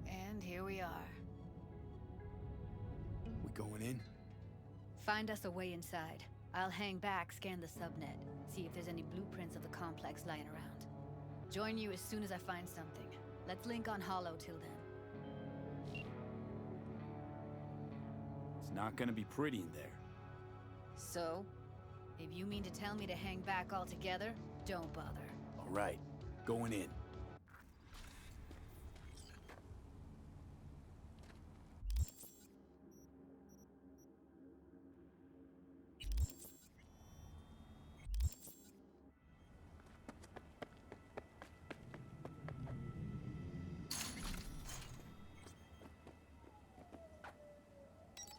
And here we are. We going in? Find us a way inside. I'll hang back, scan the subnet, see if there's any blueprints of the complex lying around. Join you as soon as I find something. Let's link on Hollow till then. It's not gonna be pretty in there. So? If you mean to tell me to hang back altogether, don't bother. All right, going in.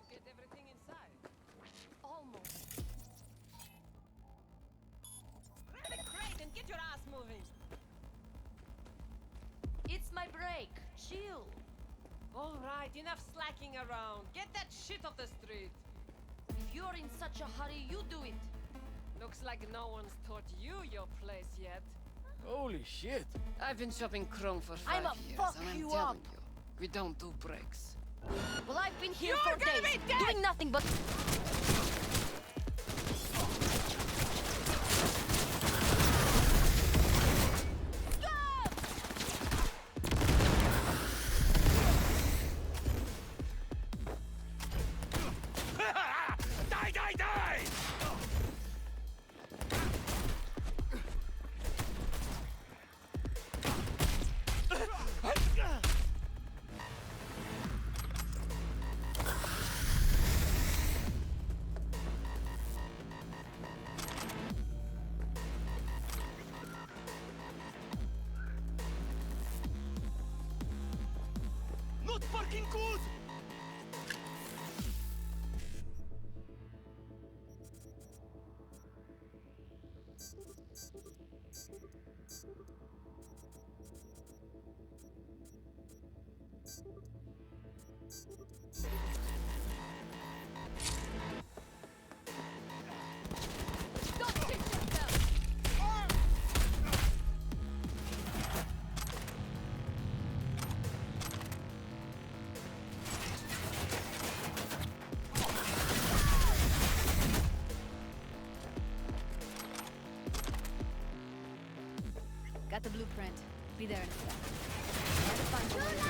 Get everything inside. Almost. Grab the crate and get your ass moving. It's my break. Chill. All right, enough slacking around. Get that shit off the street. If you're in such a hurry, you do it. Looks like no one's taught you your place yet. Holy shit. I've been shopping Chrome for 5 I'ma years, fuck and I'm you telling up. you, we don't do breaks. Well, I've been here You're for gonna days, be dead! doing nothing but... Die, die, die! Not fucking good! Don't kick yourself! Got the blueprint. Be there in a sec. Try to find the way to go.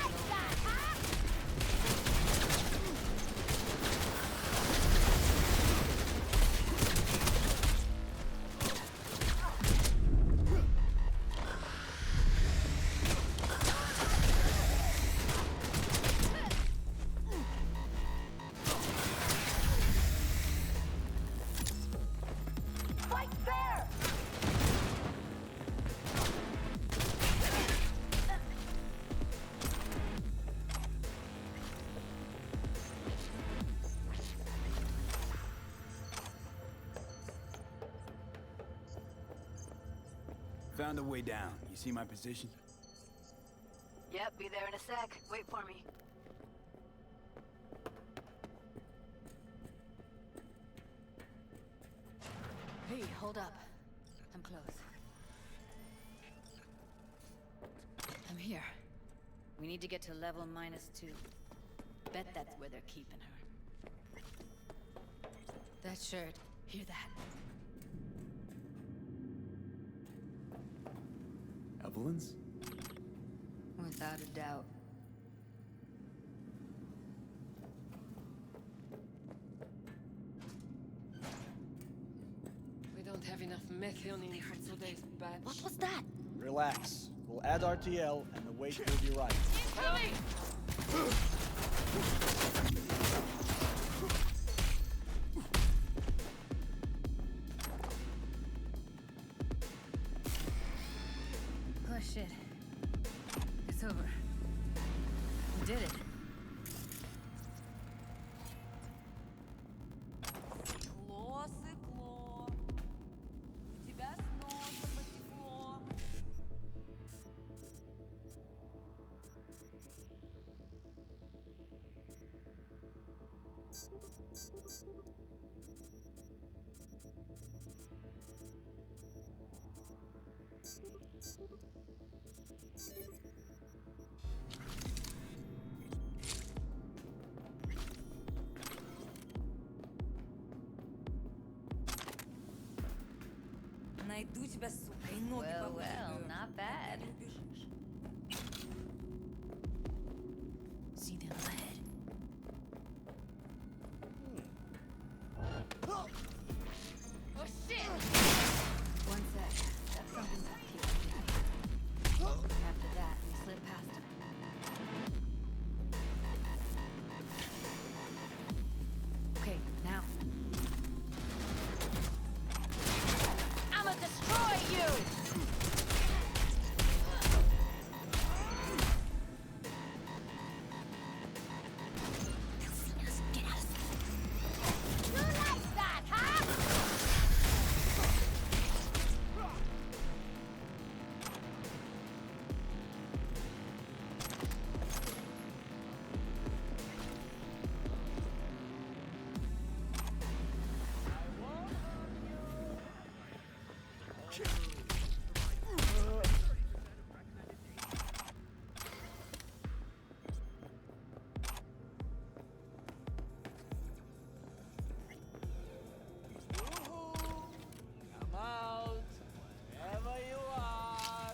Fight fair! Found a way down. You see my position? Yep, be there in a sec. Wait for me. Hey, hold up. I'm close. I'm here. We need to get to level -2. Bet that's where they're keeping her. That shirt. Hear that? Evelyn's? Without a doubt. We don't have enough methionine for today's batch. What was that? Relax. We'll add RTL and the weight will be right. Incoming! Oh shit. It's over. We did it. Стекло, стекло. У тебя снова потекло. Найду тебя, сука, и ноги Well, повыдергаю. well, not bad. Не убежишь. See them ahead. Oh shit! One sec. That's something up here. After that, we slip past him. Okay, now. I'ma destroy you! You like that, huh? Come out, wherever you are.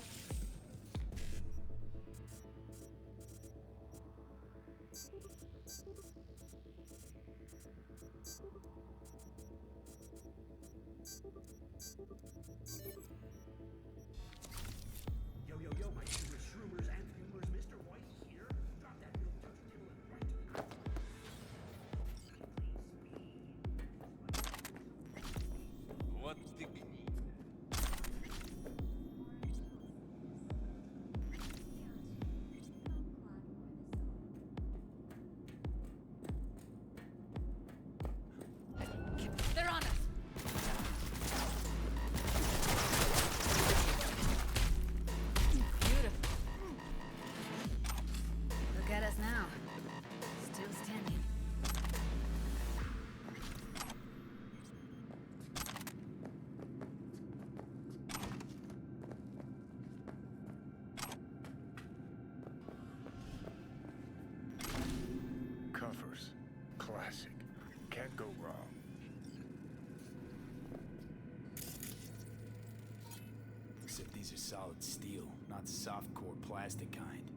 Yo, yo, yo, my Jewish shroomers and humors, Mr. White here. Drop that milk judge table and right. What the... They're on us! Beautiful. Look at us now. Still standing. Covers. Classic. Can't go wrong. Except these are solid steel, not the soft-core plastic kind.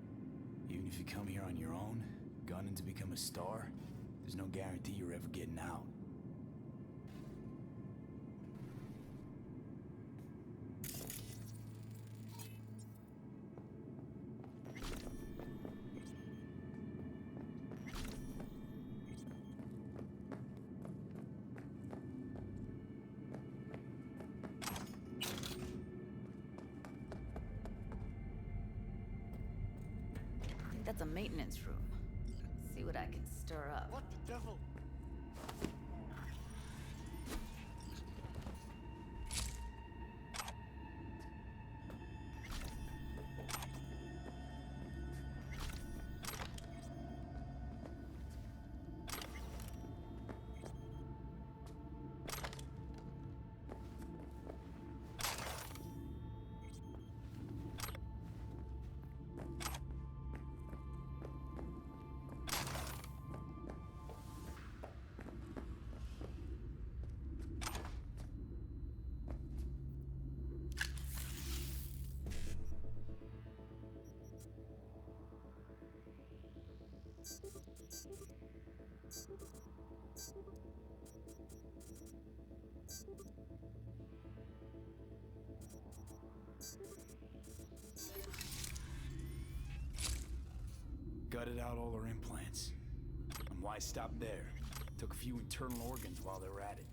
Even if you come here on your own, gunning to become a star, there's no guarantee you're ever getting out. I think that's a maintenance room. See what I can stir up. What the devil? Gutted out all her implants. And why stop there? Took a few internal organs while they were at it.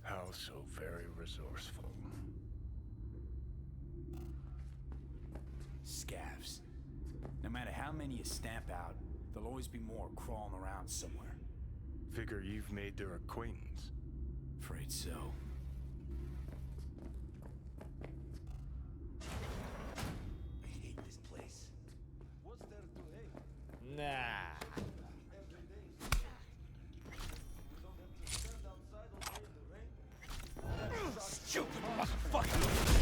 How so very resourceful. Scavs. No matter how many you stamp out, there'll always be more crawling around somewhere. Figure you've made their acquaintance. Afraid so. I hate this place. What's there to hate? Nah. Stupid motherfucker!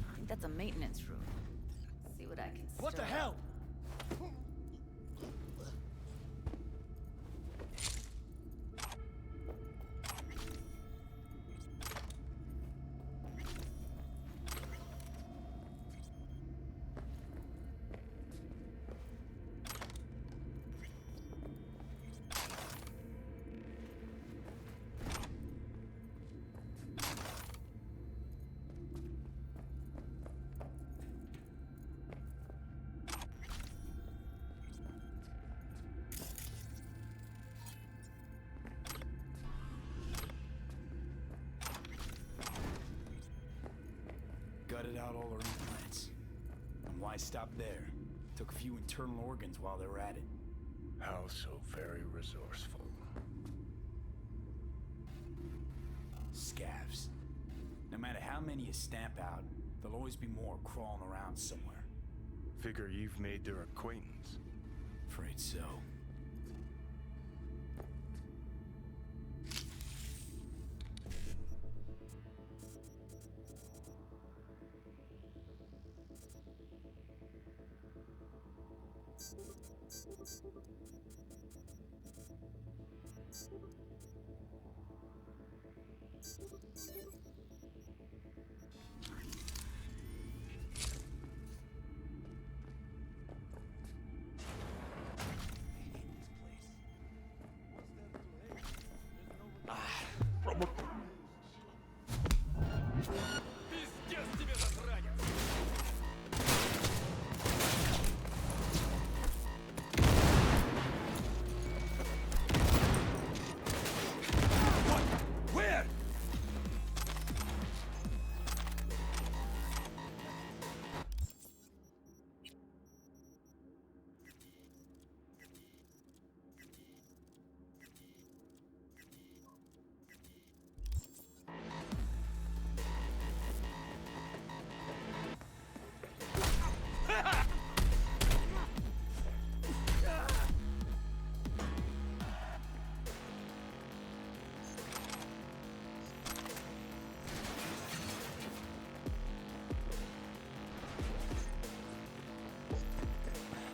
I think that's a maintenance room. See what I can What the stir hell? up. Gutted out all her implants. And why stop there? Took a few internal organs while they were at it. How so very resourceful. Scavs. No matter how many you stamp out, there'll always be more crawling around somewhere. Figure you've made their acquaintance. Afraid so. Пиздец тебе, засранец! What? Where?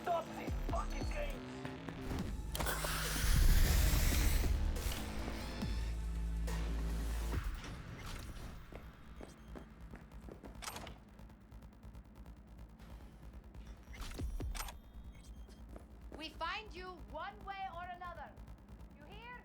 Stop this fucking game! We find you one way or another. You hear?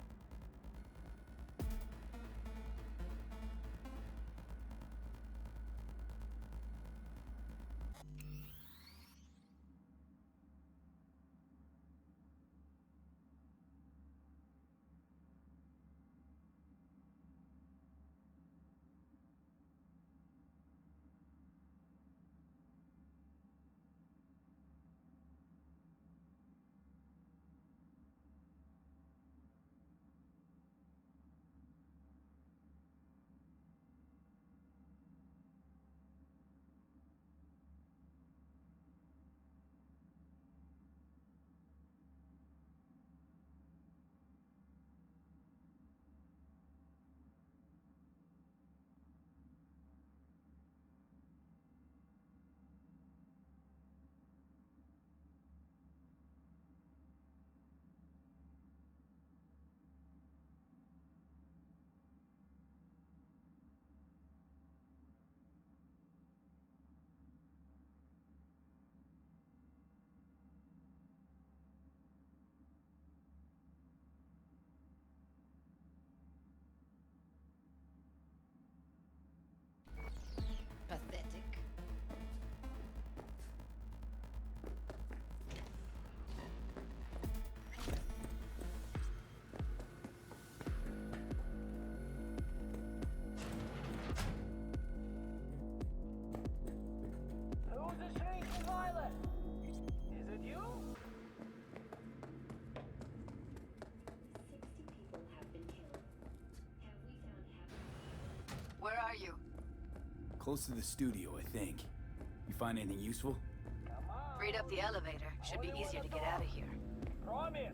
Close to the studio, I think. You find anything useful? Freed up the elevator. Should be easier to get out of here. Promise.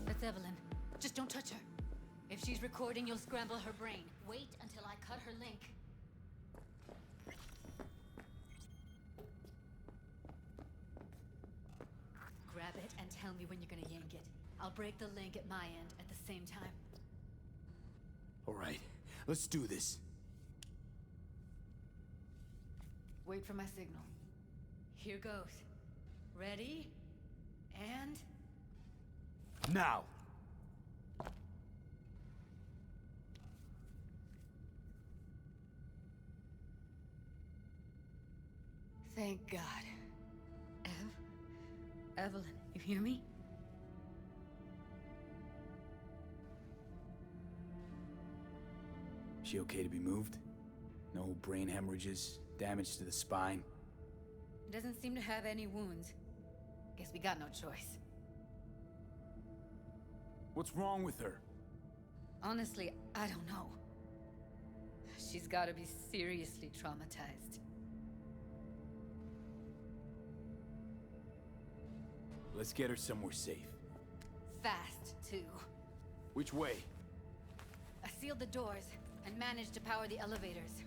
That's Evelyn. Just don't touch her. If she's recording, you'll scramble her brain. Wait until I cut her link. Grab it and tell me when you're gonna yank it. I'll break the link at my end at the same time. All right, let's do this. Wait for my signal. Here goes. Ready? And... Now! Thank God. Evelyn, you hear me? She okay to be moved? No brain hemorrhages, damage to the spine? Doesn't seem to have any wounds. Guess we got no choice. What's wrong with her? Honestly, I don't know. She's gotta be seriously traumatized. Let's get her somewhere safe. Fast, too. Which way? I sealed the doors and managed to power the elevators.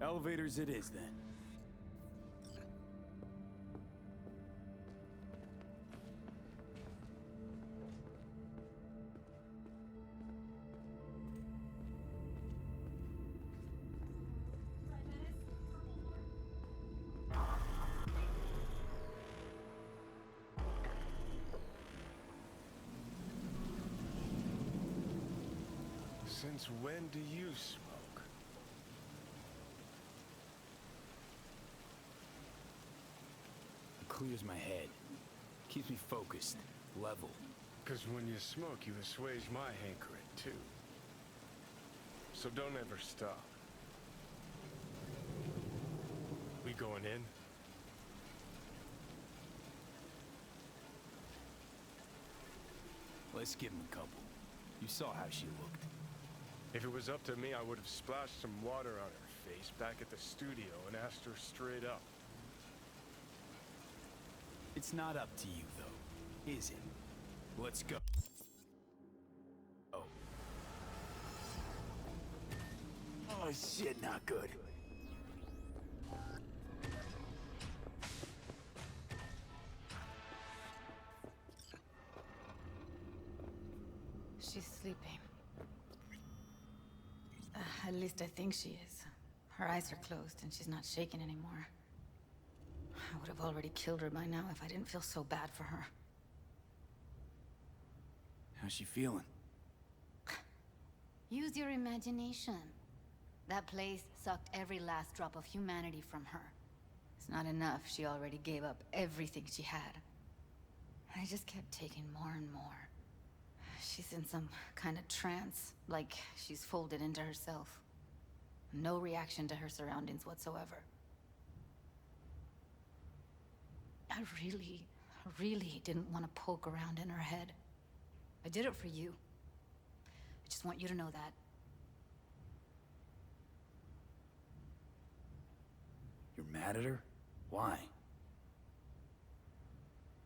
Elevators it is, then. Since when do you smoke? It clears my head. Keeps me focused, level. Because when you smoke, you assuage my hankering, too. So don't ever stop. We going in? Let's give him a couple. You saw how she looked. If it was up to me, I would have splashed some water on her face back at the studio and asked her straight up. It's not up to you, though, is it? Let's go. Oh. Oh, shit, not good. She's sleeping. At least I think she is. Her eyes are closed and she's not shaking anymore. I would have already killed her by now if I didn't feel so bad for her. How's she feeling? Use your imagination. That place sucked every last drop of humanity from her. It's not enough. She already gave up everything she had. I just kept taking more and more. She's in some kind of trance, like she's folded into herself. No reaction to her surroundings whatsoever. I really didn't want to poke around in her head. I did it for you. I just want you to know that. You're mad at her? Why?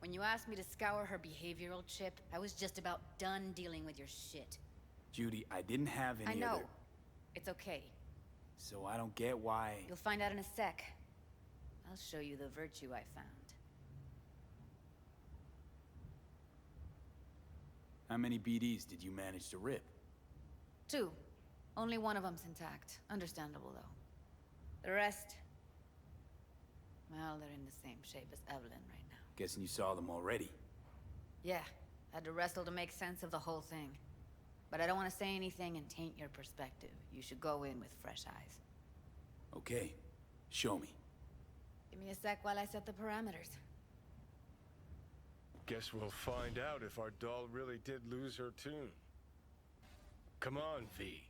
When you asked me to scour her behavioral chip, I was just about done dealing with your shit. Judy, I didn't have any I know. other... It's okay. So I don't get why... You'll find out in a sec. I'll show you the virtue I found. How many BDs did you manage to rip? 2. Only one of them's intact. Understandable, though. The rest... well, they're in the same shape as Evelyn right now. Guessing you saw them already. Yeah. Had to wrestle to make sense of the whole thing. But I don't want to say anything and taint your perspective. You should go in with fresh eyes. Okay. Show me. Give me a sec while I set the parameters. Guess we'll find out if our doll really did lose her tune. Come on, V.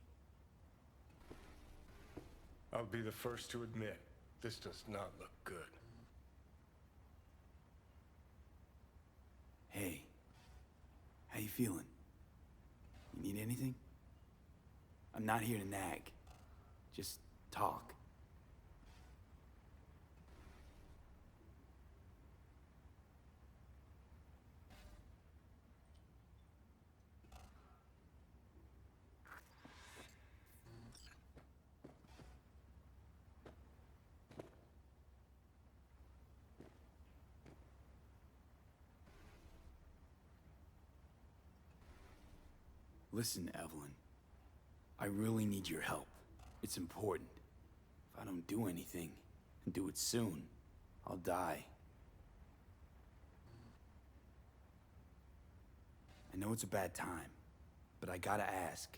I'll be the first to admit, this does not look good. Hey. How you feeling? anything? I'm not here to nag. Just talk. Listen, Evelyn. I really need your help. It's important. If I don't do anything, and do it soon, I'll die. I know it's a bad time, but I gotta ask.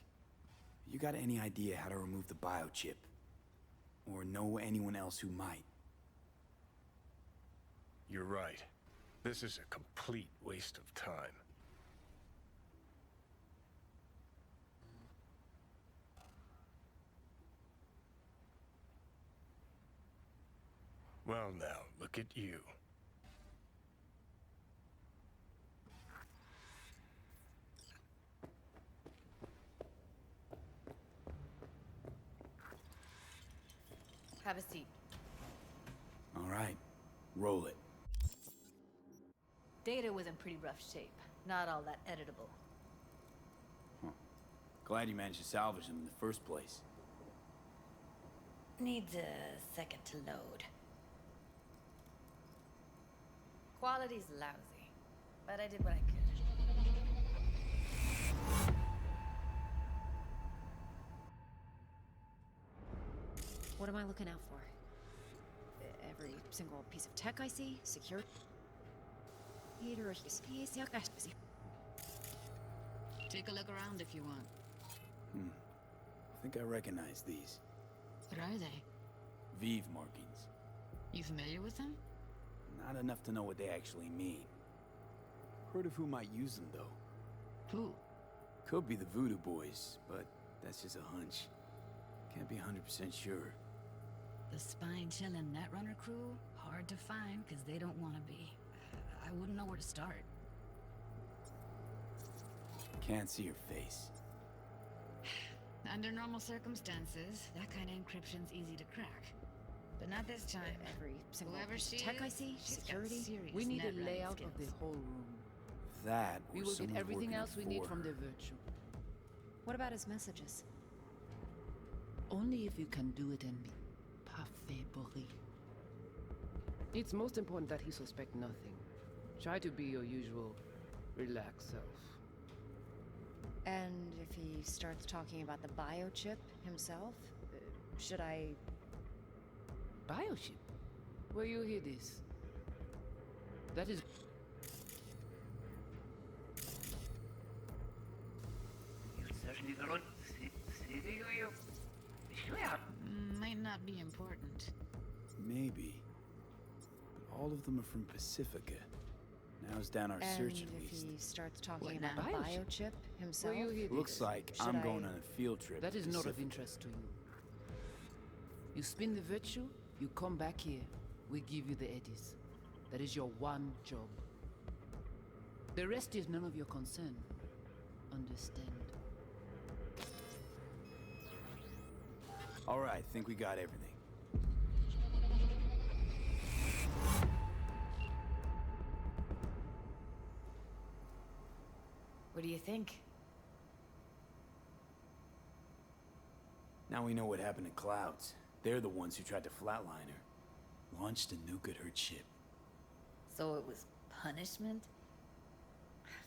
You got any idea how to remove the biochip? Or know anyone else who might? You're right. This is a complete waste of time. Well now, look at you. Have a seat. All right, roll it. Data was in pretty rough shape. Not all that editable. Huh. Glad you managed to salvage them in the first place. Needs a second to load. Quality's lousy, but I did what I could. What am I looking out for? Every single piece of tech I see? Secure? Take a look around if you want. I think I recognize these. What are they? Vive markings. You familiar with them? Not enough to know what they actually mean. Heard of who might use them, though. Who? Could be the Voodoo Boys, but that's just a hunch. Can't be 100% sure. The spine-chilling Netrunner crew? Hard to find, because they don't want to be. I wouldn't know where to start. Can't see your face. Under normal circumstances, that kind of encryption's easy to crack. But not this time. Every single Whoever piece she of tech I is, see? she's got Security? serious We need a net-running layout of the skills. whole room. That We or will get someone everything working else we need for from her. the virtue. What about his messages? Only if you can do it and be parfait bourré. It's most important that he suspect nothing. Try to be your usual, relaxed self. And if he starts talking about the biochip himself, should I... Biochip? Where you hear this? That is... Might not be important. Maybe. But all of them are from Pacifica. Now's down our And search at if least. he starts talking What about now? the Biochip? biochip himself? Where you hear Looks this? like Should I'm I- going on a field trip. That to is not of Pacifica. interest to you. You spin the virtue, you come back here. We give you the eddies. That is your one job. The rest is none of your concern. Understand? All right, think we got everything. What do you think? Now we know what happened to Clouds. They're the ones who tried to flatline her. Launched a nuke at her chip. So it was punishment?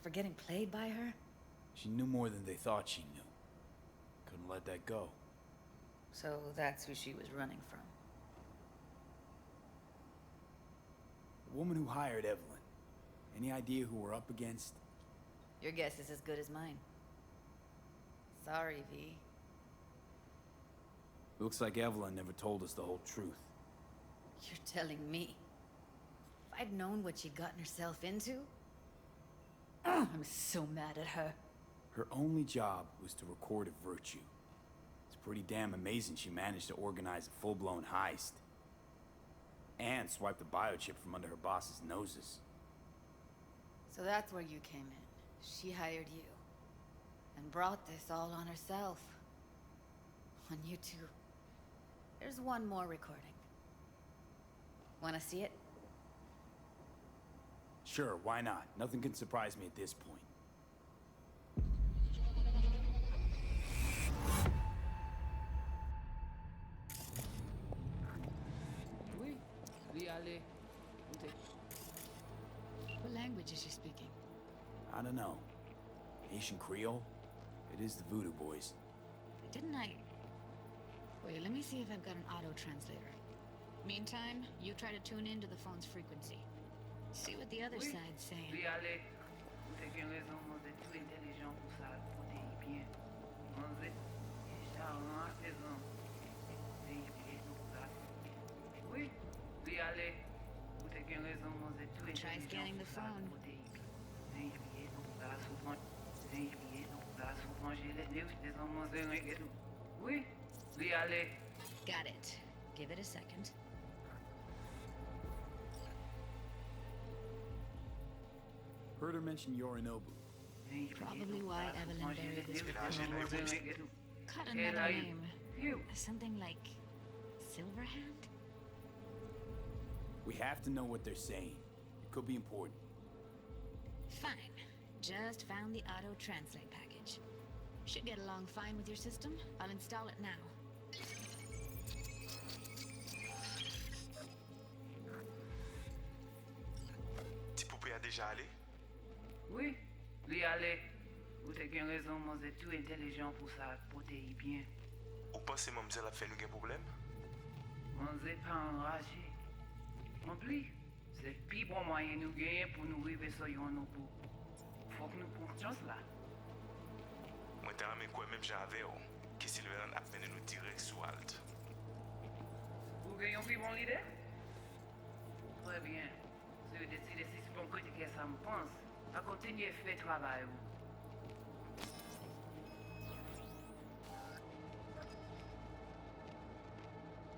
For getting played by her? She knew more than they thought she knew. Couldn't let that go. So that's who she was running from. The woman who hired Evelyn. Any idea who we're up against? Your guess is as good as mine. Sorry, V. Looks like Evelyn never told us the whole truth. You're telling me. If I'd known what she'd gotten herself into... I'm so mad at her. Her only job was to record a virtue. It's pretty damn amazing she managed to organize a full-blown heist. And swipe the biochip from under her boss's noses. So that's where you came in. She hired you. And brought this all on herself. On you two. There's one more recording. Wanna see it? Sure, why not? Nothing can surprise me at this point. Oui, oui, allez. What language is she speaking? I don't know. Haitian Creole? It is the Voodoo Boys. Didn't I... Wait, let me see if I've got an auto-translator. Meantime, you try to tune into the phone's frequency. See what the other side's saying. Oui, allez. Vous avez raison, vous êtes tout intelligent pour ça, pour des bien. Vous êtes charmant, raison. Oui, oui, allez. Vous avez raison, vous êtes tout Try intelligent scanning the pour ça, phone. pour des souvent j'ai les news des hommes. Oui, oui, allez. Got it. Give it a second. Heard her mention Yorinobu. Probably why Evelyn buried this report. Cut another name. Something like Silverhand? We have to know what they're saying. It could be important. Fine. Just found the auto-translate package. Should get along fine with your system. I'll install it now. Ti poupée a déjà allé? Oui, oui, allez. Vous avez raison, vous êtes tout intelligent pour ça, pour des bien. Ou pensez mademoiselle a fait nous un problème? Vous n'êtes pas enragé. Non plus. C'est le plus bon moyen de nous gagner pour nous arriver sur nos bouts. Faut que nous prenions là. Moi, t'as ramé quoi même j'avais, que Silverhand a mené nous direct sur Alt. Vous gagnez plus bon l'idée? Très bien. Si vous décidez si c'est bon côté que ça me pense, à continuer à faire travail.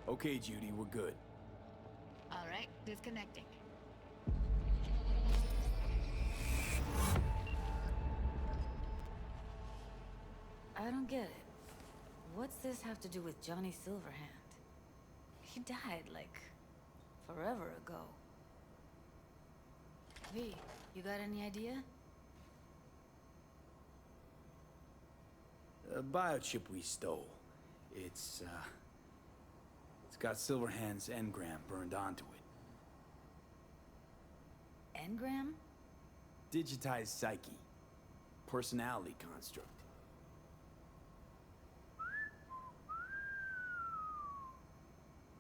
Okay, Judy, we're good. All right, disconnecting. I don't get it. What's this have to do with Johnny Silverhand? He died, like, forever ago. V, you got any idea? A biochip we stole. It's got Silverhand's engram burned onto it. Engram? Digitized psyche. Personality construct.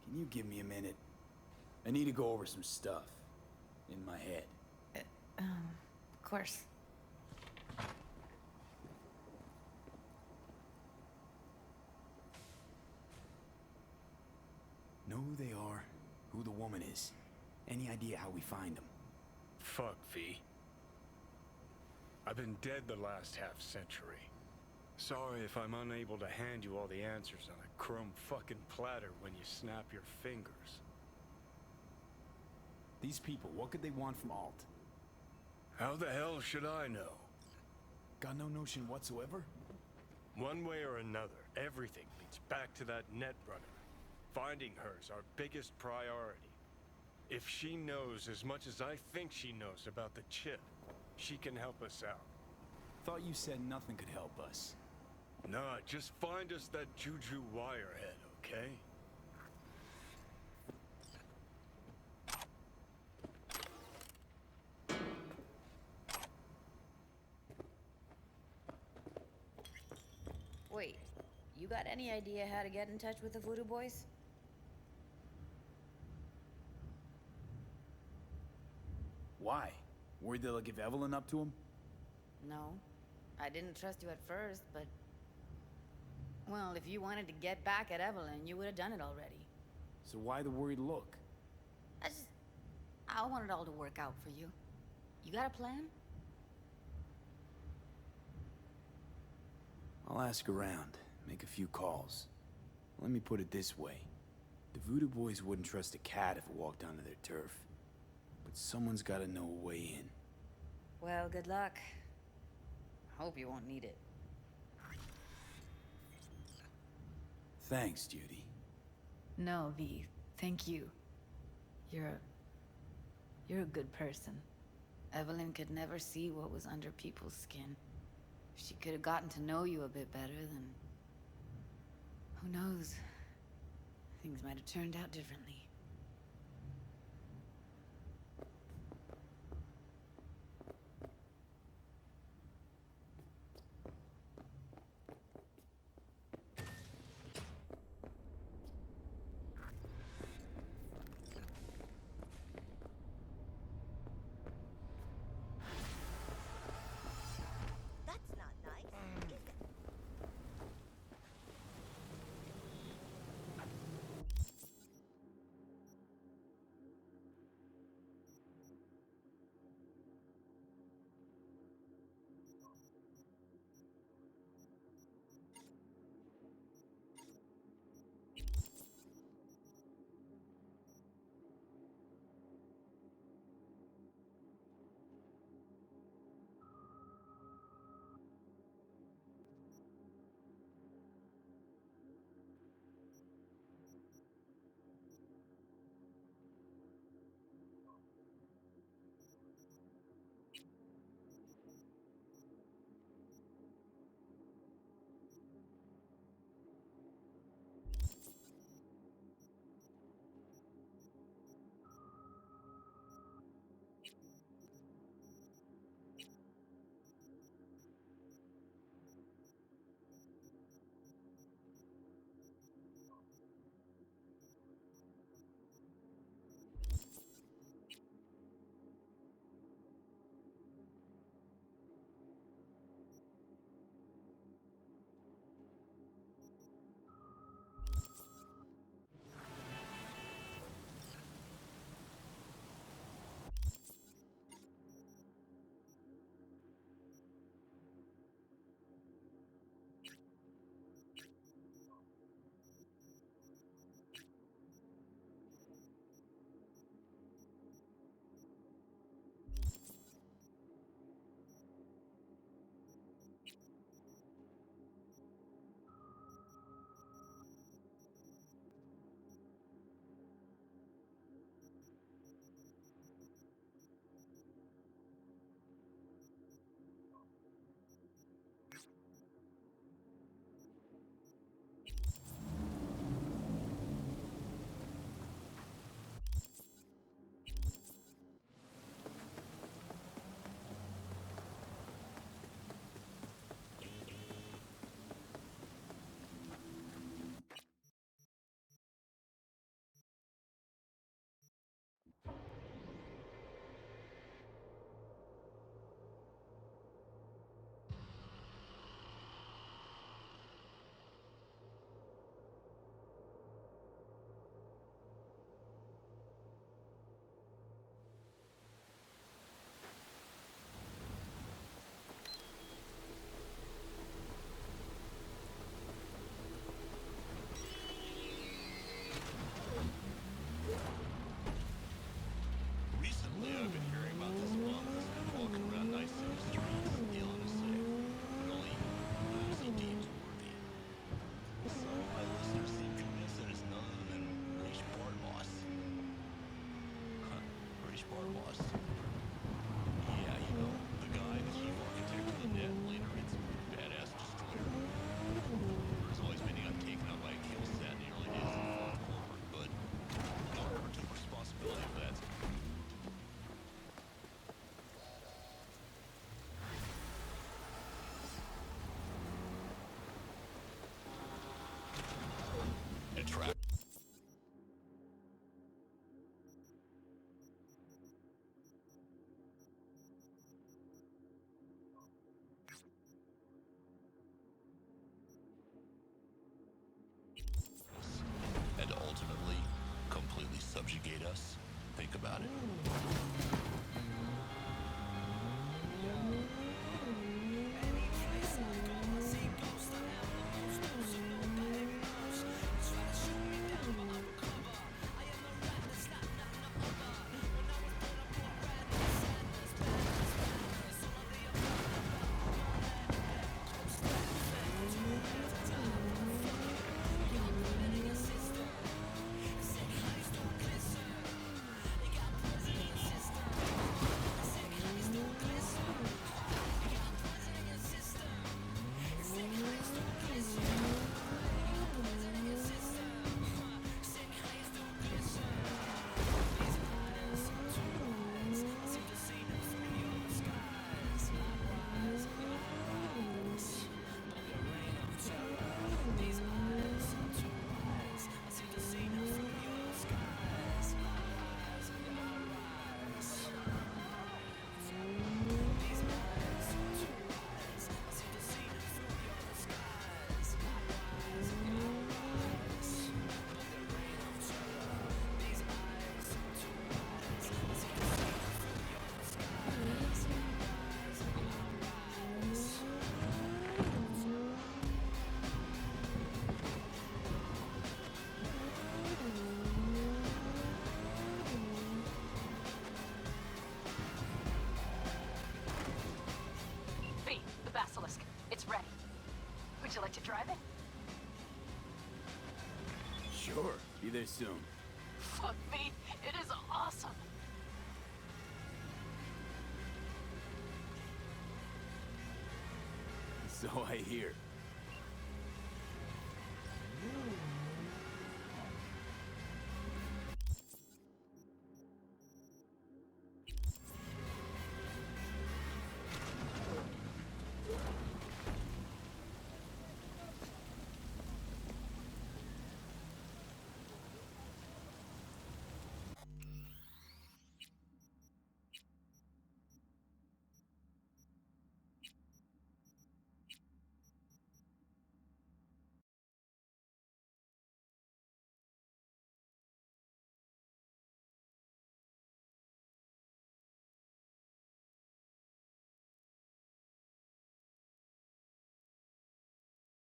Can you give me a minute? I need to go over some stuff. In my head. Of course. Know who they are, who the woman is. Any idea how we find them? Fuck, V. I've been dead the last half-century. Sorry if I'm unable to hand you all the answers on a chrome fucking platter when you snap your fingers. These people, what could they want from Alt? How the hell should I know? Got no notion whatsoever? One way or another, everything leads back to that netrunner. Finding her's our biggest priority. If she knows as much as I think she knows about the chip, she can help us out. Thought you said nothing could help us. Nah, just find us that Juju wirehead, okay? Wait, you got any idea how to get in touch with the Voodoo Boys? Why? Worried they'll give Evelyn up to him? No. I didn't trust you at first, but... Well, if you wanted to get back at Evelyn, you would have done it already. So why the worried look? I want it all to work out for you. You got a plan? I'll ask around, make a few calls. Let me put it this way. The Voodoo Boys wouldn't trust a cat if it walked onto their turf. But someone's gotta know a way in. Well, good luck. Hope you won't need it. Thanks, Judy. No, V. Thank you. You're a good person. Evelyn could never see what was under people's skin. If she could have gotten to know you a bit better, then... who knows? Things might have turned out differently. Would you like to drive it? Sure. Be there soon. Fuck me. It is awesome. So I hear.